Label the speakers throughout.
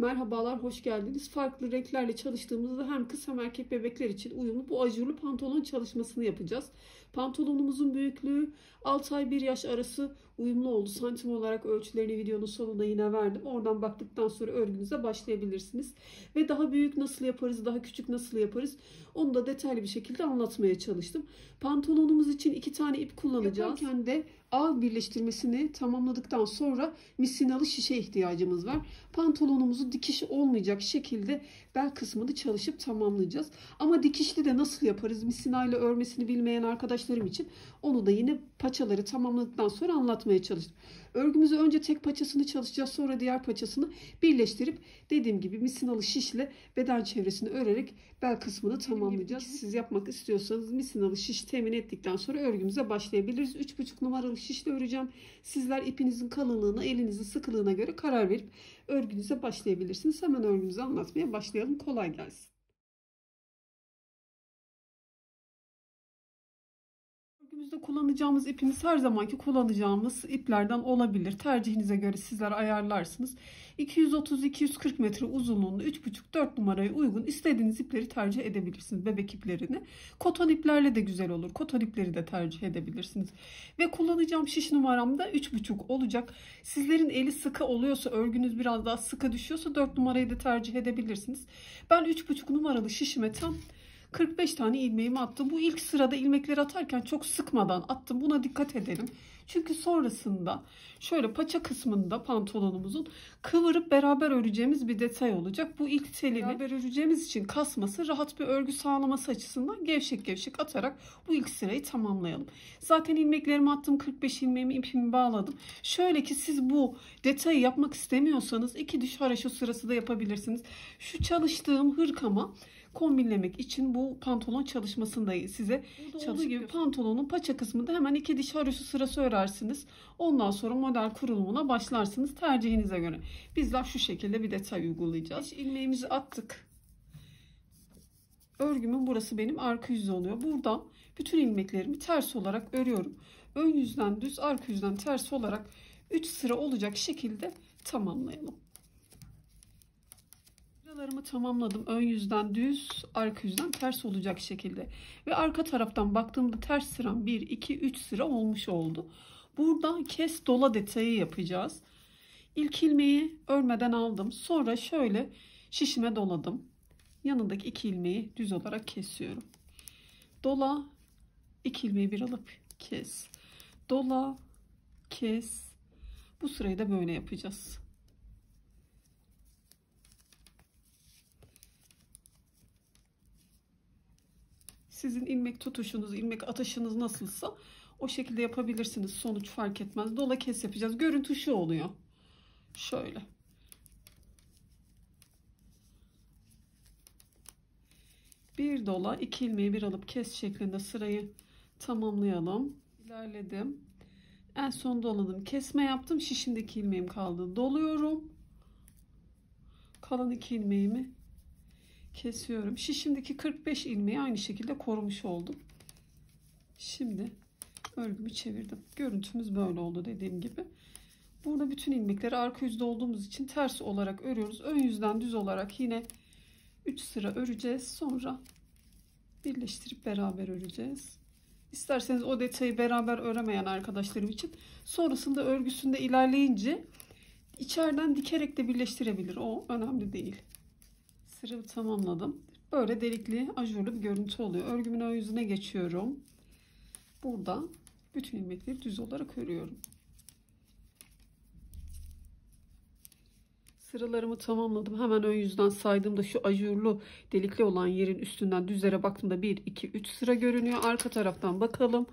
Speaker 1: Merhabalar, hoş geldiniz. Farklı renklerle çalıştığımızda hem kız hem erkek bebekler için uyumlu bu ajurlu pantolon çalışmasını yapacağız. Pantolonumuzun büyüklüğü 6 ay 1 yaş arası uyumlu oldu. Santim olarak ölçülerini videonun sonunda yine verdim. Oradan baktıktan sonra örgünüze başlayabilirsiniz. Ve daha büyük nasıl yaparız, daha küçük nasıl yaparız onu da detaylı bir şekilde anlatmaya çalıştım. Pantolonumuz için 2 tane ip kullanacağız. Yaparken de ağ birleştirmesini tamamladıktan sonra misinalı şişe ihtiyacımız var. Pantolonumuzu dikiş olmayacak şekilde bel kısmını çalışıp tamamlayacağız. Ama dikişli de nasıl yaparız? Misinayla örmesini bilmeyen arkadaşlarım için onu da yine paçaları tamamladıktan sonra anlatmaya çalıştım. Örgümüzü önce tek paçasını çalışacağız, sonra diğer paçasını birleştirip dediğim gibi misinalı şişle beden çevresini örerek bel kısmını tamamlayacağız. Siz yapmak istiyorsanız misinalı şiş temin ettikten sonra örgümüze başlayabiliriz. 3,5 numaralı şişle öreceğim. Sizler ipinizin kalınlığına, elinizin sıkılığına göre karar verip örgünüze başlayabilirsiniz. Hemen örgümüzü anlatmaya başlayalım. Kolay gelsin. Örgümüzde kullanacağımız ipimiz her zamanki kullanacağımız iplerden olabilir. Tercihinize göre sizler ayarlarsınız. 230-240 metre uzunluğunda 3,5-4 numaraya uygun istediğiniz ipleri tercih edebilirsiniz. Bebek iplerini. Koton iplerle de güzel olur. Koton ipleri de tercih edebilirsiniz. Ve kullanacağım şiş numaram da 3,5 olacak. Sizlerin eli sıkı oluyorsa, örgünüz biraz daha sıkı düşüyorsa 4 numarayı da tercih edebilirsiniz. Ben 3,5 numaralı şişime tam 45 tane ilmeğimi attım. Bu ilk sırada ilmekleri atarken çok sıkmadan attım. Buna dikkat edelim. Çünkü sonrasında şöyle paça kısmında pantolonumuzun kıvırıp beraber öreceğimiz bir detay olacak. Bu ilk telini beraber öreceğimiz için kasması, rahat bir örgü sağlaması açısından gevşek gevşek atarak bu ilk sırayı tamamlayalım. Zaten ilmeklerimi attım. 45 ilmeğimi ipimi bağladım. Şöyle ki siz bu detayı yapmak istemiyorsanız 2 diş haraşo sırası da yapabilirsiniz. Şu çalıştığım hırkama kombinlemek için bu pantolon çalışmasında size çalıştığı gibi pantolonun paça kısmında hemen 2 diş haroşa sırası örersiniz. Ondan sonra model kurulumuna başlarsınız tercihinize göre. Bizler şu şekilde bir detay uygulayacağız. İlmeğimizi attık. Örgümün burası benim arka yüzü oluyor. Buradan bütün ilmeklerimi ters olarak örüyorum. Ön yüzden düz, arka yüzden ters olarak 3 sıra olacak şekilde tamamlayalım. Sıralarımı tamamladım. Ön yüzden düz, arka yüzden ters olacak şekilde. Ve arka taraftan baktığımda ters sıram 1, 2, 3 sıra olmuş oldu. Buradan kes dola detayı yapacağız. İlk ilmeği örmeden aldım. Sonra şöyle şişime doladım. Yanındaki 2 ilmeği düz olarak kesiyorum. Dola, 2 ilmeği bir alıp kes. Dola, kes. Bu sırayı da böyle yapacağız. Sizin ilmek tutuşunuz, ilmek atışınız nasılsa o şekilde yapabilirsiniz. Sonuç fark etmez. Dola kes yapacağız. Görüntü şu oluyor. Şöyle. Bir dola, 2 ilmeği bir alıp kes şeklinde sırayı tamamlayalım. İlerledim. En son doladım. Kesme yaptım. Şişimdeki ilmeğim kaldı. Doluyorum. Kalan 2 ilmeğimi kesiyorum. Şişimdeki 45 ilmeği aynı şekilde korumuş oldum. Şimdi örgümü çevirdim. Görüntümüz böyle oldu dediğim gibi. Burada bütün ilmekleri arka yüzde olduğumuz için ters olarak örüyoruz. Ön yüzden düz olarak yine 3 sıra öreceğiz. Sonra birleştirip beraber öreceğiz. İsterseniz o detayı beraber öremeyen arkadaşlarım için sonrasında örgüsünde ilerleyince içeriden dikerek de birleştirebilir. O önemli değil. Sıramı tamamladım. Böyle delikli, ajurlu bir görüntü oluyor. Örgümün ön yüzüne geçiyorum. Burada bütün ilmekleri düz olarak örüyorum. Sıralarımı tamamladım. Hemen ön yüzden saydığımda şu ajurlu delikli olan yerin üstünden düzlere baktığımda 1, 2, 3 sıra görünüyor. Arka taraftan bakalım.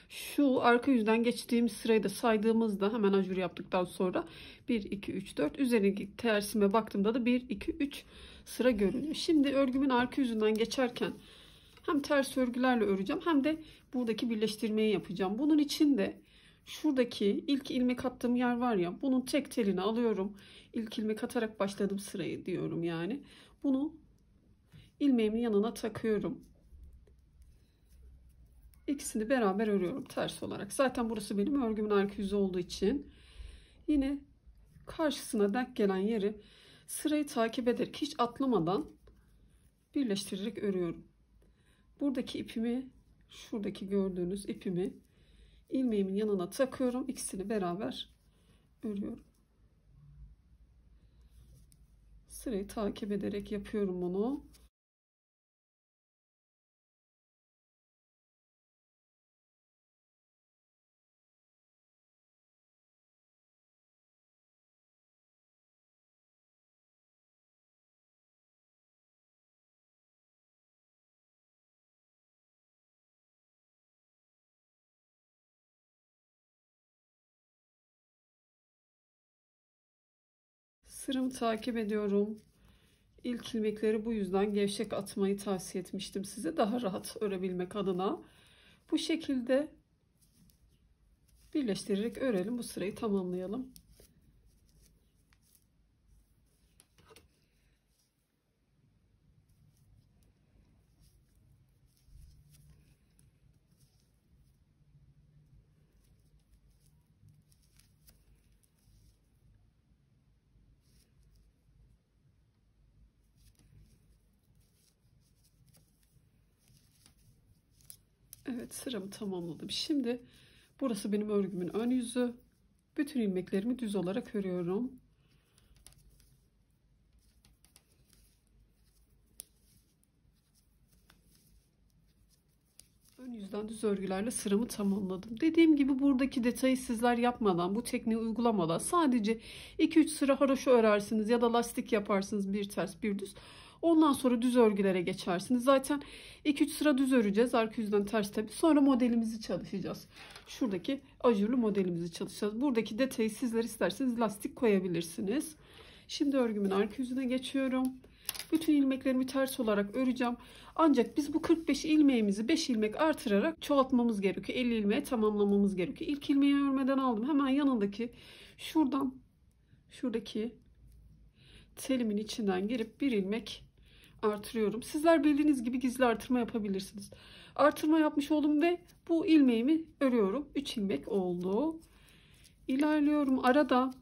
Speaker 1: Şu arka yüzden geçtiğimiz sırayı da saydığımızda hemen ajur yaptıktan sonra 1, 2, 3, 4 üzerindeki tersime baktığımda da 1, 2, 3 sıra görünüyor. Şimdi örgümün arka yüzünden geçerken hem ters örgülerle öreceğim hem de buradaki birleştirmeyi yapacağım. Bunun için de şuradaki ilk ilmek attığım yer var ya, bunun tek telini alıyorum. İlk ilmek atarak başladım sırayı diyorum yani. Bunu ilmeğimin yanına takıyorum. İkisini beraber örüyorum ters olarak. Zaten burası benim örgümün arka yüzü olduğu için yine karşısına denk gelen yeri Sırayı takip ederek hiç atlamadan birleştirerek örüyorum. Buradaki ipimi, şuradaki gördüğünüz ipimi ilmeğimin yanına takıyorum. İkisini beraber örüyorum. Sırayı takip ederek yapıyorum bunu. Sıramı takip ediyorum. İlk ilmekleri bu yüzden gevşek atmayı tavsiye etmiştim size. Daha rahat örebilmek adına. Bu şekilde birleştirerek örelim. Bu sırayı tamamlayalım. Evet, sıramı tamamladım. Şimdi burası benim örgümün ön yüzü. Bütün ilmeklerimi düz olarak örüyorum. Ön yüzden düz örgülerle sıramı tamamladım. Dediğim gibi buradaki detayı sizler yapmadan, bu tekniği uygulamadan sadece 2-3 sıra haroşa örersiniz ya da lastik yaparsınız, bir ters bir düz. Ondan sonra düz örgülere geçersiniz. Zaten 2-3 sıra düz öreceğiz. Arka yüzden ters tabi. Sonra modelimizi çalışacağız. Şuradaki ajurlu modelimizi çalışacağız. Buradaki detayı sizler isterseniz lastik koyabilirsiniz. Şimdi örgümün arka yüzüne geçiyorum. Bütün ilmeklerimi ters olarak öreceğim. Ancak biz bu 45 ilmeğimizi 5 ilmek artırarak çoğaltmamız gerekiyor. 50 ilmeğe tamamlamamız gerekiyor. İlk ilmeği örmeden aldım. Hemen yanındaki şuradaki telimin içinden girip bir ilmek artırıyorum. Sizler bildiğiniz gibi gizli artırma yapabilirsiniz. Artırma yapmış oldum ve bu ilmeğimi örüyorum. 3 ilmek oldu. İlerliyorum. Arada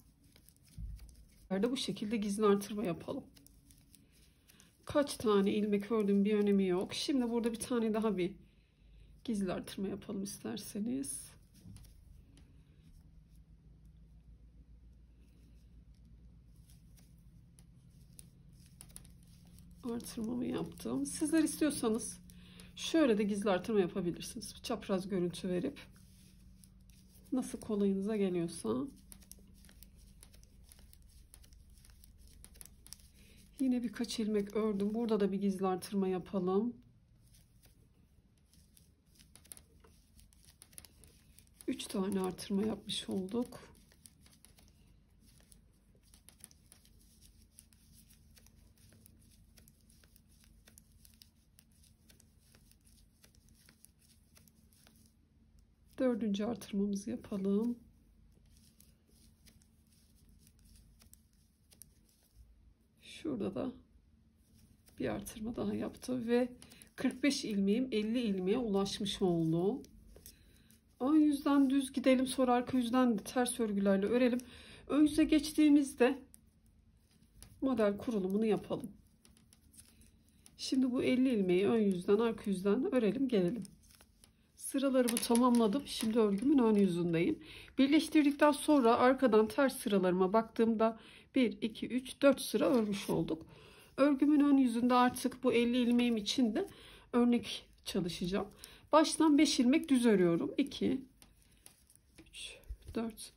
Speaker 1: bu şekilde gizli artırma yapalım. Kaç tane ilmek ördüm bir önemi yok. Şimdi burada bir tane daha bir gizli artırma yapalım isterseniz. Artırmamı yaptım. Sizler istiyorsanız şöyle de gizli artırma yapabilirsiniz. Çapraz görüntü verip nasıl kolayınıza geliyorsa. Yine birkaç ilmek ördüm. Burada da bir gizli artırma yapalım. 3 tane artırma yapmış olduk. Dördüncü artırmamızı yapalım. Şurada da bir artırma daha yaptı ve 45 ilmeğim 50 ilmeğe ulaşmış oldu. Ön yüzden düz gidelim, sonra arka yüzden de ters örgülerle örelim. Ön yüze geçtiğimizde model kurulumunu yapalım. Şimdi bu 50 ilmeği ön yüzden arka yüzden örelim gelelim. Sıralarımı tamamladım. Şimdi örgümün ön yüzündeyim. Birleştirdikten sonra arkadan ters sıralarıma baktığımda 1, 2, 3, 4 sıra örmüş olduk. Örgümün ön yüzünde artık bu 50 ilmeğim için de örnek çalışacağım. Baştan 5 ilmek düz örüyorum. 2, 3, 4,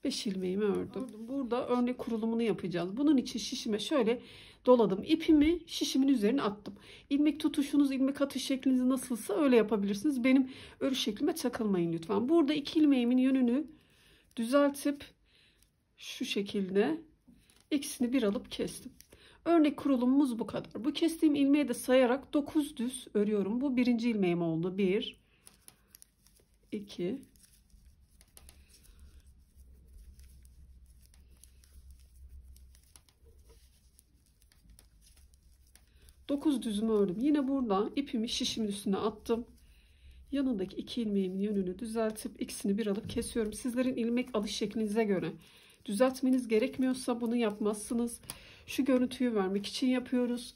Speaker 1: 5 ilmeğimi ördüm. Burada örnek kurulumunu yapacağız. Bunun için şişime şöyle doladım. İpimi şişimin üzerine attım. İlmek tutuşunuz, ilmek atış şekliniz nasılsa öyle yapabilirsiniz. Benim örü şeklime takılmayın lütfen. Burada 2 ilmeğimin yönünü düzeltip şu şekilde ikisini bir alıp kestim. Örnek kurulumumuz bu kadar. Bu kestiğim ilmeği de sayarak 9 düz örüyorum. Bu birinci ilmeğim oldu. 1, 2, 9 düzümü ördüm. Yine burada ipimi şişimin üstüne attım. Yanındaki 2 ilmeğimin yönünü düzeltip ikisini bir alıp kesiyorum. Sizlerin ilmek alış şeklinize göre düzeltmeniz gerekmiyorsa bunu yapmazsınız. Şu görüntüyü vermek için yapıyoruz.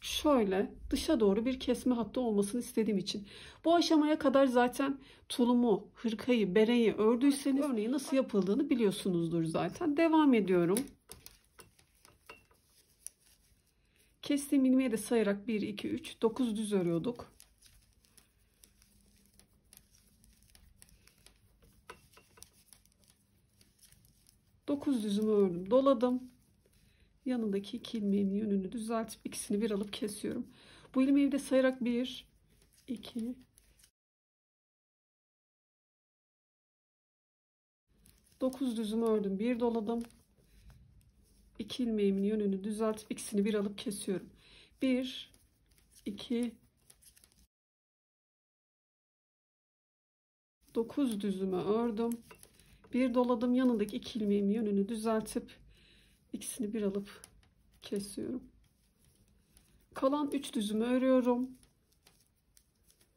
Speaker 1: Şöyle dışa doğru bir kesme hattı olmasını istediğim için. Bu aşamaya kadar zaten tulumu, hırkayı, bereyi ördüyseniz örneği nasıl yapıldığını biliyorsunuzdur zaten. Devam ediyorum. Kestiğim ilmeği de sayarak 1, 2, 3, 9 düz örüyorduk. Dokuz düzümü ördüm, doladım. Yanındaki iki ilmeğimin yönünü düzeltip ikisini bir alıp kesiyorum. Bu ilmeği de sayarak 1, 2, 9 düzümü ördüm, bir doladım. İki ilmeğimin yönünü düzeltip ikisini bir alıp kesiyorum. 1, 2, 9 düzümü ördüm. Bir doladım. Yanındaki iki ilmeğimin yönünü düzeltip ikisini bir alıp kesiyorum. Kalan 3 düzümü örüyorum.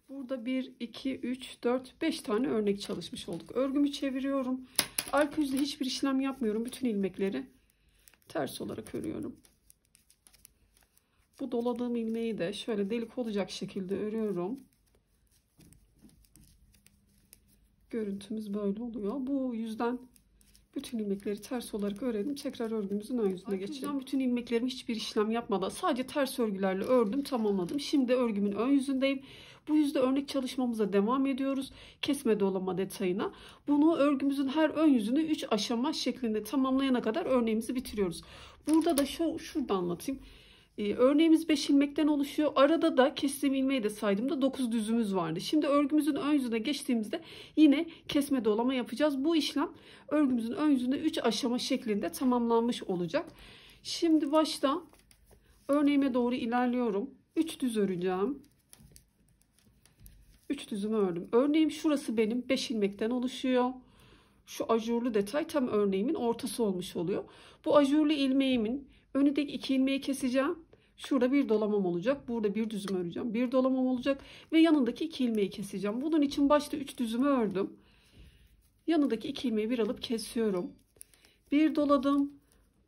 Speaker 1: Burada 1, 2, 3, 4, 5 tane örnek çalışmış olduk. Örgümü çeviriyorum. Arka yüzde hiçbir işlem yapmıyorum. Bütün ilmekleri ters olarak örüyorum. Bu doladığım ilmeği de şöyle delik olacak şekilde örüyorum. Görüntümüz böyle oluyor. Bu yüzden bütün ilmekleri ters olarak örelim. Tekrar örgümüzün ön yüzüne geçelim. Bütün ilmeklerimi hiçbir işlem yapmadan sadece ters örgülerle ördüm, tamamladım. Şimdi örgümün ön yüzündeyim. Bu yüzde örnek çalışmamıza devam ediyoruz. Kesme dolama detayına. Bunu örgümüzün her ön yüzünü 3 aşama şeklinde tamamlayana kadar örneğimizi bitiriyoruz. Burada da şurada anlatayım. Örneğimiz 5 ilmekten oluşuyor. Arada da kestiğim ilmeği de saydığımda 9 düzümüz vardı. Şimdi örgümüzün ön yüzüne geçtiğimizde yine kesme dolama yapacağız. Bu işlem örgümüzün ön yüzünde 3 aşama şeklinde tamamlanmış olacak. Şimdi başta örneğime doğru ilerliyorum. 3 düz öreceğim. 3 düzümü ördüm. Örneğim şurası benim 5 ilmekten oluşuyor. Şu ajurlu detay tam örneğimin ortası olmuş oluyor. Bu ajurlu ilmeğimin önündeki 2 ilmeği keseceğim. Şurada bir dolamam olacak. Burada bir düzüm öreceğim. Bir dolamam olacak. Ve yanındaki 2 ilmeği keseceğim. Bunun için başta 3 düzümü ördüm. Yanındaki 2 ilmeği bir alıp kesiyorum. Bir doladım.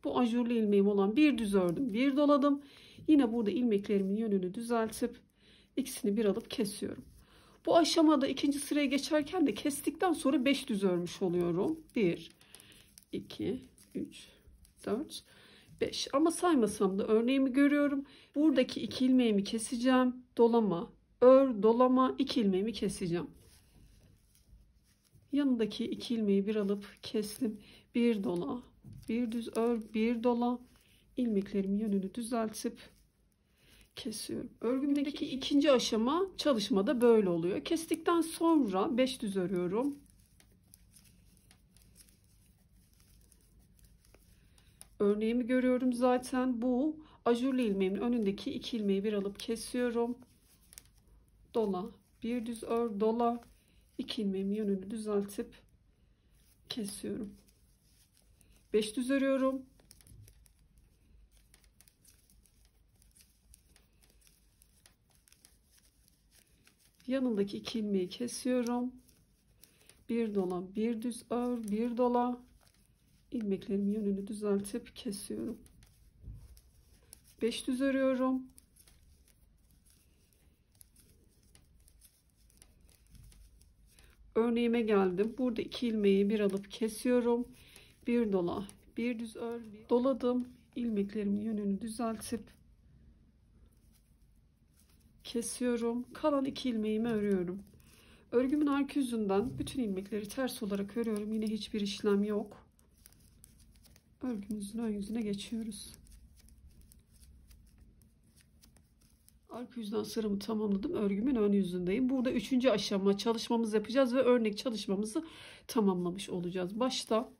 Speaker 1: Bu ajurlu ilmeğim olan bir düz ördüm. Bir doladım. Yine burada ilmeklerimin yönünü düzeltip ikisini bir alıp kesiyorum. Bu aşamada ikinci sıraya geçerken de kestikten sonra 5 düz örmüş oluyorum. 1, 2, 3, 4, 5. Ama saymasam da örneğimi görüyorum. Buradaki 2 ilmeğimi keseceğim. Dolama, ör, dolama, 2 ilmeğimi keseceğim. Yanındaki 2 ilmeği bir alıp kestim. Bir dola, bir düz ör, bir dola. İlmeklerimin yönünü düzeltip kesiyorum. Örgümdeki ikinci aşama çalışmada böyle oluyor. Kestikten sonra 5 düz örüyorum. Örneğimi görüyorum zaten. Bu ajurlu ilmeğimin önündeki 2 ilmeği bir alıp kesiyorum. Dola, bir düz ör, dola, 2 ilmeğimin yönünü düzeltip kesiyorum. 5 düz örüyorum. Yanındaki 2 ilmeği kesiyorum. Bir dola, bir düz ör, bir dola. İlmeklerimin yönünü düzeltip kesiyorum. 5 düz örüyorum. Örneğime geldim. Burada 2 ilmeği bir alıp kesiyorum. Bir dola, bir düz ör, doladım. İlmeklerimin yönünü düzeltip kesiyorum. Kalan 2 ilmeğimi örüyorum. Örgümün arka yüzünden bütün ilmekleri ters olarak örüyorum. Yine hiçbir işlem yok. Örgümüzün ön yüzüne geçiyoruz. Arka yüzden sıramı tamamladım. Örgümün ön yüzündeyim. Burada 3. aşama çalışmamızı yapacağız ve örnek çalışmamızı tamamlamış olacağız. Başta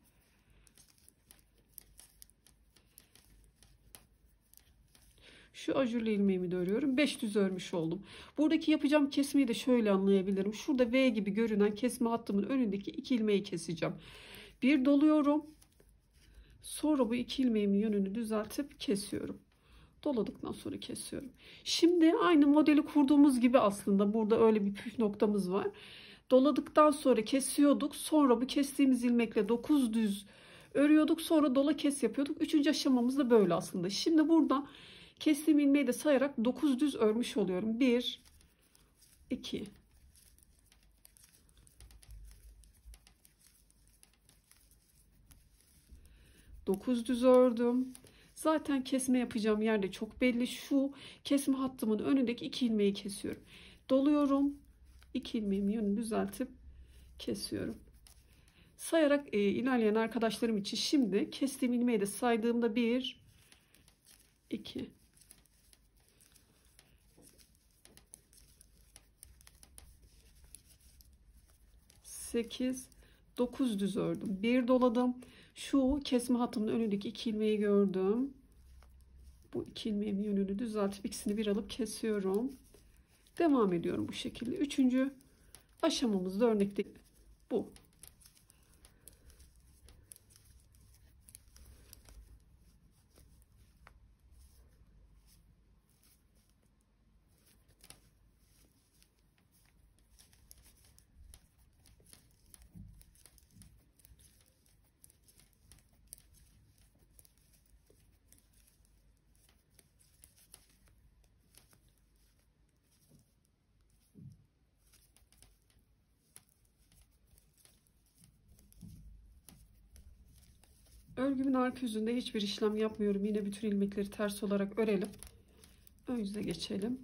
Speaker 1: şu ajurlu ilmeğimi de örüyorum. 5 düz örmüş oldum. Buradaki yapacağım kesmeyi de şöyle anlayabilirim. Şurada V gibi görünen kesme hattımın önündeki 2 ilmeği keseceğim. Bir doluyorum. Sonra bu 2 ilmeğimin yönünü düzeltip kesiyorum. Doladıktan sonra kesiyorum. Şimdi aynı modeli kurduğumuz gibi aslında burada öyle bir püf noktamız var. Doladıktan sonra kesiyorduk. Sonra bu kestiğimiz ilmekle 9 düz örüyorduk. Sonra dola kes yapıyorduk. Üçüncü aşamamız da böyle aslında. Şimdi burada kestiğim ilmeği de sayarak 9 düz örmüş oluyorum. 1, 2, 9 düz ördüm. Zaten kesme yapacağım yerde çok belli. Şu kesme hattımın önündeki 2 ilmeği kesiyorum. Doluyorum. 2 ilmeğimin yönünü düzeltip kesiyorum. Sayarak ilerleyen arkadaşlarım için şimdi kestiğim ilmeği de saydığımda 1, 2, 8, 9 düz ördüm. 1 doladım. Şu kesme hattımın önündeki 2 ilmeği gördüm. Bu 2 ilmeğimin yönünü düzeltip ikisini bir alıp kesiyorum. Devam ediyorum bu şekilde. Üçüncü aşamamızda örnekte bu. Örgümün arka yüzünde hiçbir işlem yapmıyorum. Yine bütün ilmekleri ters olarak örelim. Ön yüze geçelim.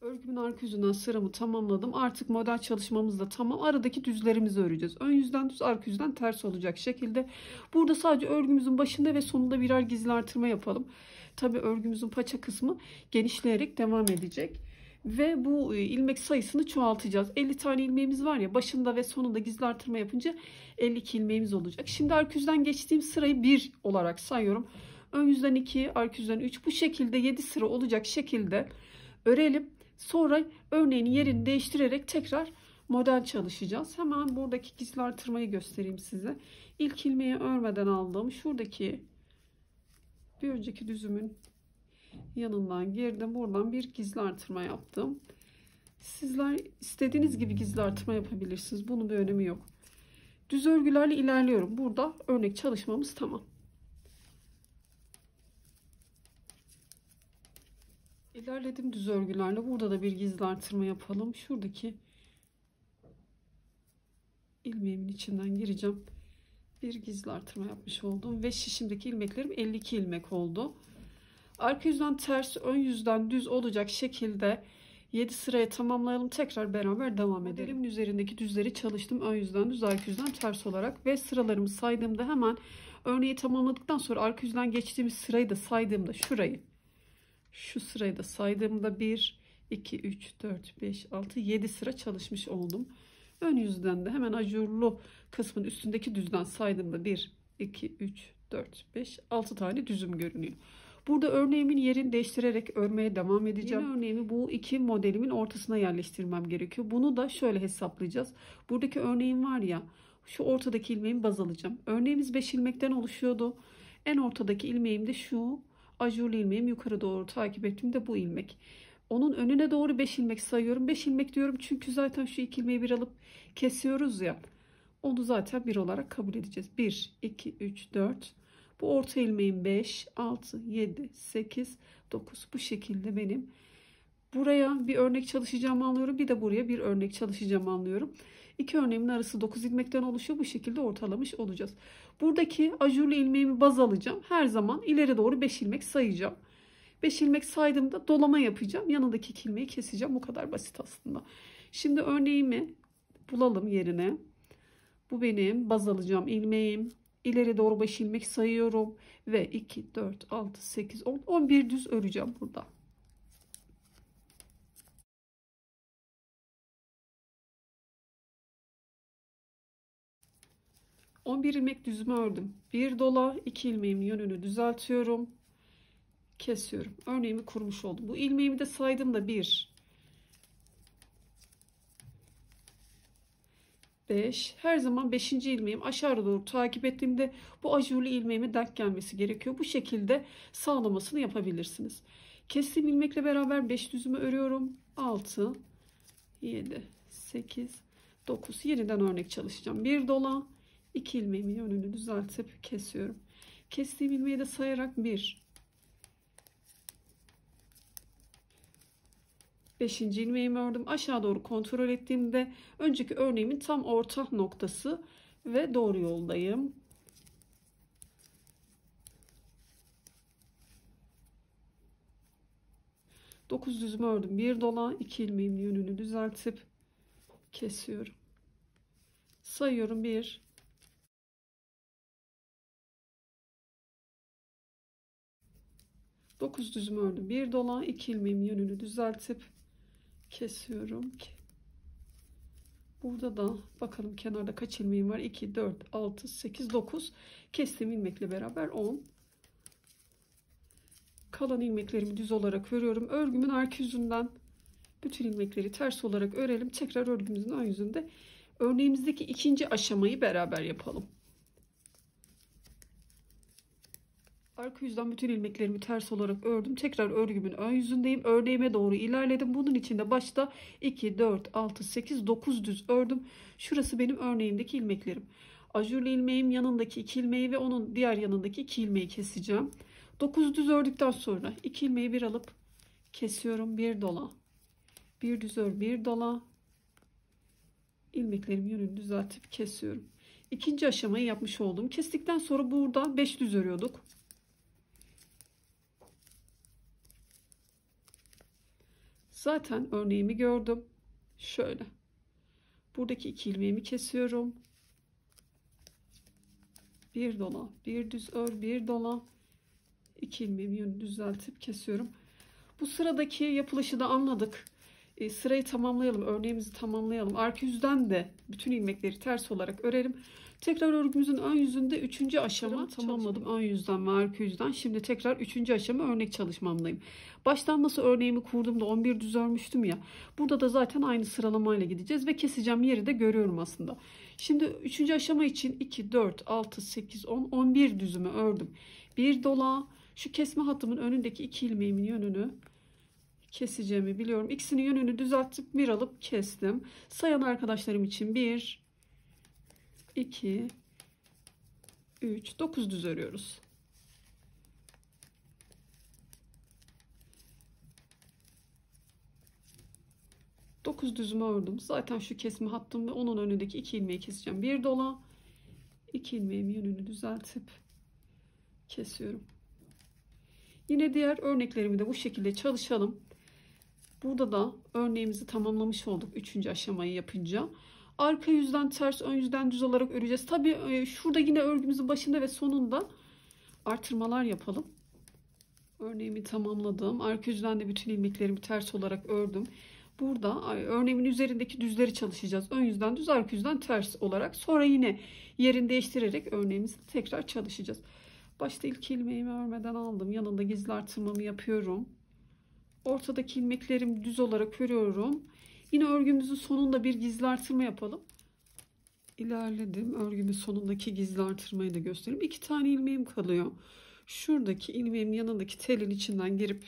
Speaker 1: Örgümün arka yüzünden sıramı tamamladım. Artık model çalışmamız da tamam. Aradaki düzlerimizi öreceğiz. Ön yüzden düz, arka yüzden ters olacak şekilde. Burada sadece örgümüzün başında ve sonunda birer gizli artırma yapalım. Tabi örgümüzün paça kısmı genişleyerek devam edecek. Ve bu ilmek sayısını çoğaltacağız. 50 tane ilmeğimiz var ya, başında ve sonunda gizli artırma yapınca 52 ilmeğimiz olacak. Şimdi arka yüzden geçtiğim sırayı 1 olarak sayıyorum. Ön yüzden 2, arka yüzden 3, bu şekilde 7 sıra olacak şekilde örelim. Sonra örneğin yerini değiştirerek tekrar model çalışacağız. Hemen buradaki gizli artırmayı göstereyim size. İlk ilmeği örmeden aldım. Şuradaki bir önceki düzümün yanından girdim. Buradan bir gizli artırma yaptım. Sizler istediğiniz gibi gizli artırma yapabilirsiniz. Bunun bir önemi yok. Düz örgülerle ilerliyorum. Burada örnek çalışmamız tamam. İlerledim düz örgülerle. Burada da bir gizli artırma yapalım. Şuradaki ilmeğimin içinden gireceğim. Bir gizli artırma yapmış oldum ve şişimdeki ilmeklerim 52 ilmek oldu. Arka yüzden ters, ön yüzden düz olacak şekilde 7 sıraya tamamlayalım. Tekrar beraber devam edelim. Modelimin üzerindeki düzleri çalıştım. Ön yüzden düz, arka yüzden ters olarak ve sıralarımı saydığımda hemen örneği tamamladıktan sonra arka yüzden geçtiğimiz sırayı da saydığımda şu sırayı da saydığımda 1, 2, 3, 4, 5, 6, 7 sıra çalışmış oldum. Ön yüzden de hemen ajurlu kısmın üstündeki düzden saydığımda 1, 2, 3, 4, 5, 6 tane düzüm görünüyor. Burada örneğimin yerini değiştirerek örmeye devam edeceğim. Yeni örneğimi bu iki modelimin ortasına yerleştirmem gerekiyor. Bunu da şöyle hesaplayacağız. Buradaki örneğim var ya, şu ortadaki ilmeğimi baz alacağım. Örneğimiz 5 ilmekten oluşuyordu. En ortadaki ilmeğim de şu ajurlu ilmeğim, yukarı doğru takip ettiğimde bu ilmek. Onun önüne doğru 5 ilmek sayıyorum. 5 ilmek diyorum çünkü zaten şu 2 ilmeği bir alıp kesiyoruz ya. Onu zaten bir olarak kabul edeceğiz. 1, 2, 3, 4. Bu orta ilmeğim 5, 6, 7, 8, 9. Bu şekilde benim. Buraya bir örnek çalışacağımı anlıyorum. Bir de buraya bir örnek çalışacağımı anlıyorum. İki örneğimin arası 9 ilmekten oluşuyor. Bu şekilde ortalamış olacağız. Buradaki ajurlu ilmeğimi baz alacağım. Her zaman ileri doğru 5 ilmek sayacağım. 5 ilmek saydığımda dolama yapacağım. Yanındaki 2 ilmeği keseceğim. Bu kadar basit aslında. Şimdi örneğimi bulalım yerine. Bu benim baz alacağım ilmeğim. İleri doğru 5 ilmek sayıyorum. Ve 2, 4, 6, 8, 10, 11 düz öreceğim burada. ...11 ilmek düzümü ördüm. Bir dola 2 ilmeğimin yönünü düzeltiyorum. Kesiyorum. Örneğimi kurmuş oldum. Bu ilmeğimi de saydığımda 1, 5. Her zaman 5. ilmeğim aşağı doğru takip ettiğimde bu ajurlu ilmeğime denk gelmesi gerekiyor. Bu şekilde sağlamasını yapabilirsiniz. Kestiğim ilmekle beraber 5 düzümü örüyorum. 6, 7, 8, 9. Yeniden örnek çalışacağım. Bir dola, 2 ilmeğimin yönünü düzeltip kesiyorum. Kestiğim ilmeği de sayarak 1, 5. ilmeğimi ördüm. Aşağı doğru kontrol ettiğimde önceki örneğimin tam orta noktası ve doğru yoldayım. Dokuz düzümü ördüm. Bir dola, 2 ilmeğimin yönünü düzeltip kesiyorum. Sayıyorum. 1, 9 düzümü ördüm. Bir dola, 2 ilmeğimin yönünü düzeltip kesiyorum. Burada da bakalım kenarda kaç ilmeğim var? 2, 4, 6, 8, 9. Kestiğim ilmekle beraber 10. Kalan ilmeklerimi düz olarak örüyorum. Örgümün arka yüzünden bütün ilmekleri ters olarak örelim. Tekrar örgümüzün ön yüzünde örneğimizdeki ikinci aşamayı beraber yapalım. Arka yüzden bütün ilmeklerimi ters olarak ördüm. Tekrar örgümün ön yüzündeyim. Örneğime doğru ilerledim. Bunun için de başta 2, 4, 6, 8, 9 düz ördüm. Şurası benim örneğimdeki ilmeklerim. Ajurlu ilmeğim yanındaki 2 ilmeği ve onun diğer yanındaki 2 ilmeği keseceğim. 9 düz ördükten sonra 2 ilmeği bir alıp kesiyorum. Bir dola. Bir düz ör, bir dola. İlmeklerimin yönünü düzeltip kesiyorum. İkinci aşamayı yapmış oldum. Kestikten sonra burada 5 düz örüyorduk. Zaten örneğimi gördüm. Şöyle. Buradaki 2 ilmeğimi kesiyorum. Bir dola, bir düz ör, bir dola. 2 ilmeğimi yönünü düzeltip kesiyorum. Bu sıradaki yapılışı da anladık. Sırayı tamamlayalım. Örneğimizi tamamlayalım. Arka yüzden de bütün ilmekleri ters olarak örelim. Tekrar örgümüzün ön yüzünde 3. aşama tamamladım. Ön yüzden ve arka yüzden. Şimdi tekrar 3. aşama örnek çalışmamdayım. Baştan nasıl örneğimi kurduğumda 11 düz örmüştüm ya. Burada da zaten aynı sıralamayla gideceğiz ve keseceğim yeri de görüyorum aslında. Şimdi 3. aşama için 2, 4, 6, 8, 10, 11 düzümü ördüm. Bir dola. Şu kesme hattımın önündeki 2 ilmeğimin yönünü keseceğimi biliyorum. İkisinin yönünü düzeltip bir alıp kestim. Sayan arkadaşlarım için 1, 2, 3, 9 düz örüyoruz. Dokuz düzümü ördüm. Zaten şu kesme hattım ve onun önündeki 2 ilmeği keseceğim. Bir dola, 2 ilmeğimin yönünü düzeltip kesiyorum. Yine diğer örneklerimi de bu şekilde çalışalım. Burada da örneğimizi tamamlamış olduk 3. aşamayı yapınca. Arka yüzden ters, ön yüzden düz olarak öreceğiz. Tabii şurada yine örgümüzün başında ve sonunda artırmalar yapalım. Örneğimi tamamladım. Arka yüzden de bütün ilmeklerimi ters olarak ördüm. Burada örneğimin üzerindeki düzleri çalışacağız. Ön yüzden düz, arka yüzden ters olarak. Sonra yine yerini değiştirerek örneğimizi tekrar çalışacağız. Başta ilk ilmeğimi örmeden aldım. Yanında gizli artırmamı yapıyorum. Ortadaki ilmeklerimi düz olarak örüyorum. Yine örgümüzün sonunda bir gizli artırma yapalım. İlerledim. Örgümün sonundaki gizli artırmayı da göstereyim. 2 tane ilmeğim kalıyor. Şuradaki ilmeğimin yanındaki telin içinden girip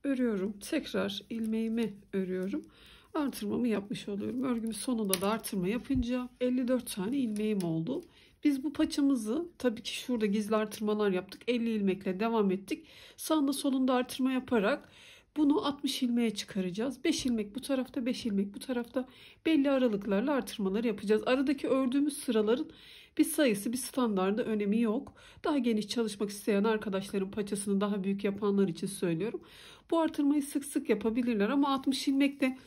Speaker 1: örüyorum. Tekrar ilmeğimi örüyorum. Artırmamı yapmış oluyorum. Örgümün sonunda da artırma yapınca 54 tane ilmeğim oldu. Biz bu paçamızı tabii ki şurada gizli artırmalar yaptık. 50 ilmekle devam ettik. Sağında solunda artırma yaparak bunu 60 ilmeğe çıkaracağız. 5 ilmek bu tarafta, 5 ilmek bu tarafta, belli aralıklarla artırmaları yapacağız. Aradaki ördüğümüz sıraların bir sayısı, bir standardı önemi yok. Daha geniş çalışmak isteyen arkadaşların paçasını daha büyük yapanlar için söylüyorum. Bu artırmayı sık sık yapabilirler ama 60 ilmekte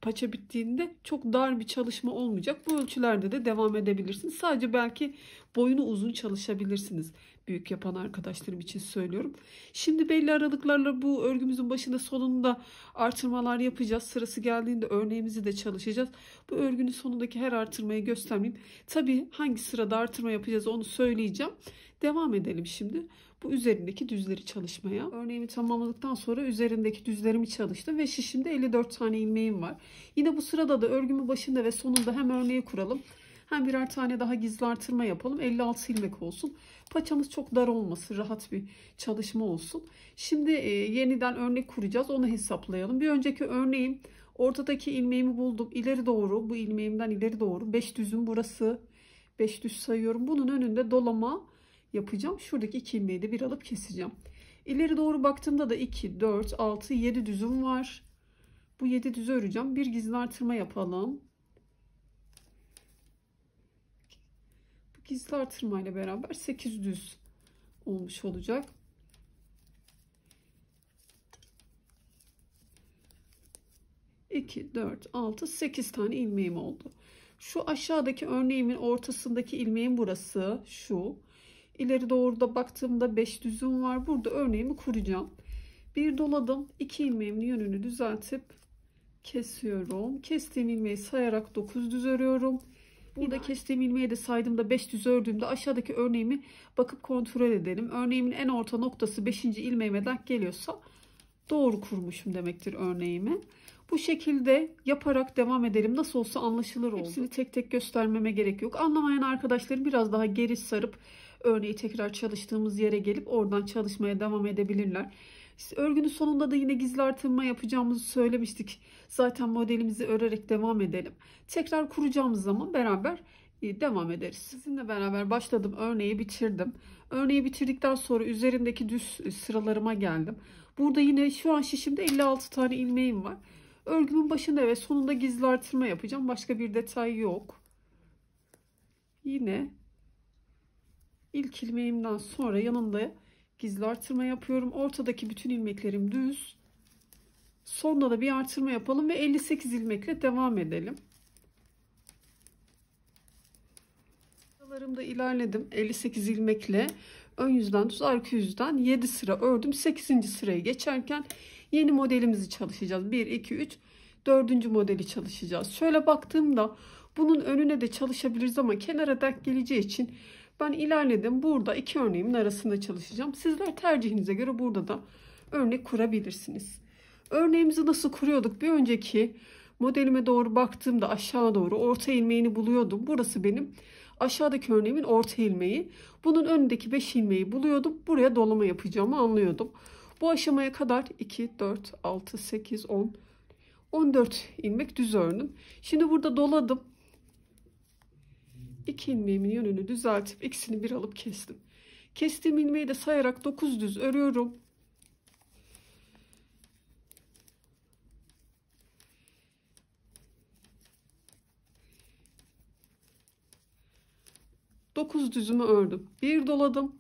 Speaker 1: paça bittiğinde çok dar bir çalışma olmayacak. Bu ölçülerde de devam edebilirsiniz. Sadece belki boyunu uzun çalışabilirsiniz. Büyük yapan arkadaşlarım için söylüyorum. Şimdi belli aralıklarla bu örgümüzün başında sonunda artırmalar yapacağız. Sırası geldiğinde örneğimizi de çalışacağız. Bu örgünün sonundaki her artırmayı göstermeyeyim. Tabii hangi sırada artırma yapacağız onu söyleyeceğim. Devam edelim şimdi. Bu üzerindeki düzleri çalışmaya. Örneğimi tamamladıktan sonra üzerindeki düzlerimi çalıştım ve şişimde 54 tane ilmeğim var. Yine bu sırada da örgümün başında ve sonunda hem örneği kuralım hem birer tane daha gizli artırma yapalım. 56 ilmek olsun. Paçamız çok dar olmasın. Rahat bir çalışma olsun. Şimdi yeniden örnek kuracağız. Onu hesaplayalım. Bir önceki örneğim Ortadaki ilmeğimi buldum. İleri doğru, bu ilmeğimden ileri doğru 5 düzüm burası. 5 düz sayıyorum. Bunun önünde dolama yapacağım. Şuradaki 2 ilmeği de bir alıp keseceğim. İleri doğru baktığımda da 2, 4, 6, 7 düzüm var. Bu 7 düzü öreceğim. Bir gizli artırma yapalım. Bu gizli artırma ile beraber 8 düz olmuş olacak. İki, 4, 6, 8 tane ilmeğim oldu. Şu aşağıdaki örneğimin ortasındaki ilmeğim burası. Şu. İleri doğru da baktığımda 5 düzüm var. Burada örneğimi kuracağım. Bir doladım. 2 ilmeğimin yönünü düzeltip kesiyorum. Kestiğim ilmeği sayarak 9 düz örüyorum. Burada kestiğim ilmeği de saydığımda 5 düz ördüğümde aşağıdaki örneğimi bakıp kontrol edelim. Örneğimin en orta noktası 5. ilmeğime denk geliyorsa doğru kurmuşum demektir örneğimi. Bu şekilde yaparak devam edelim. Nasıl olsa anlaşılır oldu. Hepsini tek tek göstermeme gerek yok. Anlamayan arkadaşlarım biraz daha geri sarıp örneği tekrar çalıştığımız yere gelip oradan çalışmaya devam edebilirler. İşte örgünün sonunda da yine gizli artırma yapacağımızı söylemiştik. Zaten modelimizi örerek devam edelim. Tekrar kuracağımız zaman beraber devam ederiz. Sizinle beraber başladım. Örneği bitirdim. Örneği bitirdikten sonra üzerindeki düz sıralarıma geldim. Burada yine şu an şişimde 56 tane ilmeğim var. Örgümün başında ve sonunda gizli artırma yapacağım. Başka bir detay yok. Yine ilk ilmeğimden sonra yanında gizli artırma yapıyorum. Ortadaki bütün ilmeklerim düz. Sonunda da bir artırma yapalım ve 58 ilmekle devam edelim. Sıralarımda ilerledim. 58 ilmekle ön yüzden düz, arka yüzden 7 sıra ördüm. 8. sırayı geçerken yeni modelimizi çalışacağız. 1, 2, 3, 4. modeli çalışacağız. Şöyle baktığımda bunun önüne de çalışabiliriz ama kenara denk geleceği için ben ilerledim. Burada iki örneğimin arasında çalışacağım. Sizler tercihinize göre burada da örnek kurabilirsiniz. Örneğimizi nasıl kuruyorduk? Bir önceki modelime doğru baktığımda aşağı doğru orta ilmeğini buluyordum. Burası benim aşağıdaki örneğimin orta ilmeği. Bunun önündeki 5 ilmeği buluyordum. Buraya dolama yapacağımı anlıyordum. Bu aşamaya kadar 2, 4, 6, 8, 10, 14 ilmek düz ördüm. Şimdi burada doladım. 2 ilmeğimin yönünü düzeltip ikisini bir alıp kestim. Kestiğim ilmeği de sayarak 9 düz örüyorum. Dokuz düzümü ördüm. Bir doladım.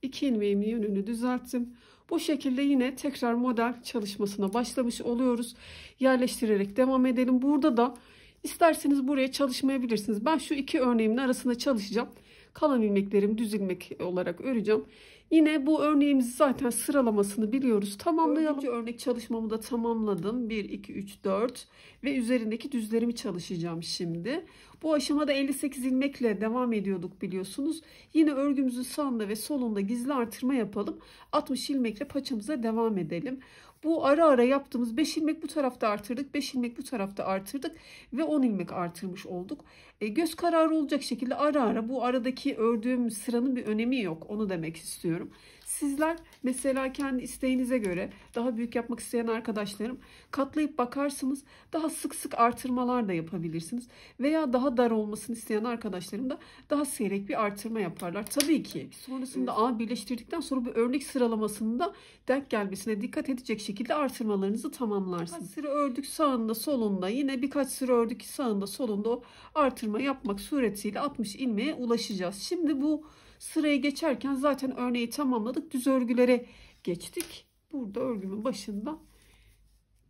Speaker 1: 2 ilmeğimin yönünü düzelttim. Bu şekilde yine tekrar model çalışmasına başlamış oluyoruz. Yerleştirerek devam edelim. Burada da isterseniz buraya çalışmayabilirsiniz. Ben şu iki örneğimin arasında çalışacağım. Kalan ilmeklerimi düz ilmek olarak öreceğim. Yine bu örneğimizi zaten sıralamasını biliyoruz. Tamamlayalım. Dördüncü örnek çalışmamı da tamamladım. 1, 2, 3, 4 ve üzerindeki düzlerimi çalışacağım şimdi. Bu aşamada 58 ilmekle devam ediyorduk biliyorsunuz. Yine örgümüzün sağında ve solunda gizli artırma yapalım. 60 ilmekle paçamıza devam edelim. Bu ara ara yaptığımız 5 ilmek bu tarafta artırdık, 5 ilmek bu tarafta artırdık ve 10 ilmek artırmış olduk. Göz kararı olacak şekilde ara ara, bu aradaki ördüğüm sıranın bir önemi yok, onu demek istiyorum. Sizler mesela kendi isteğinize göre, daha büyük yapmak isteyen arkadaşlarım, katlayıp bakarsınız, daha sık sık artırmalar da yapabilirsiniz. Veya daha dar olmasını isteyen arkadaşlarım da daha seyrek bir artırma yaparlar. Tabii ki sonrasında birleştirdikten sonra bu örnek sıralamasında denk gelmesine dikkat edecek şekilde artırmalarınızı tamamlarsınız. Birkaç sıra ördük sağında solunda, yine birkaç sıra ördük sağında solunda o artırma yapmak suretiyle 60 ilmeğe ulaşacağız. Şimdi bu sıraya geçerken zaten örneği tamamladık. Düz örgülere geçtik. Burada örgümün başında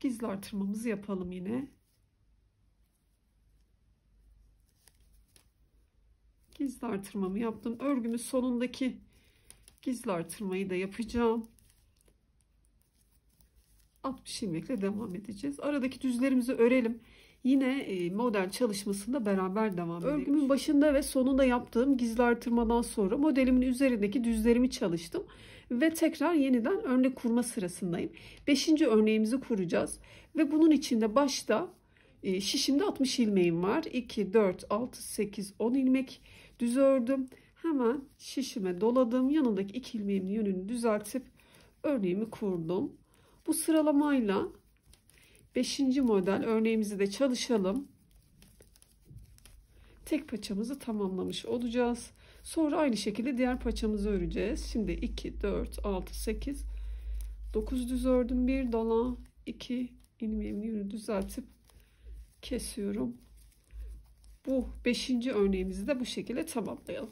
Speaker 1: gizli artırmamızı yapalım yine. Gizli artırmamı yaptım. Örgümün sonundaki gizli artırmayı da yapacağım. 60 ilmekle devam edeceğiz. Aradaki düzlerimizi örelim. Yine model çalışmasında beraber devam edelim. Örgümün başında ve sonunda yaptığım gizli artırmadan sonra modelimin üzerindeki düzlerimi çalıştım. Ve tekrar yeniden örnek kurma sırasındayım. 5. örneğimizi kuracağız. Ve bunun içinde başta şişimde 60 ilmeğim var. 2, 4, 6, 8, 10 ilmek düz ördüm. Hemen şişime doladım. Yanındaki 2 ilmeğimin yönünü düzeltip örneğimi kurdum. Bu sıralamayla Beşinci model örneğimizi de çalışalım. Tek paçamızı tamamlamış olacağız. Sonra aynı şekilde diğer paçamızı öreceğiz. Şimdi 2, 4, 6, 8, 9 düz ördüm. Bir dola, 2 ilmeğimin yönünü düzeltip kesiyorum. Bu 5. örneğimizi de bu şekilde tamamlayalım.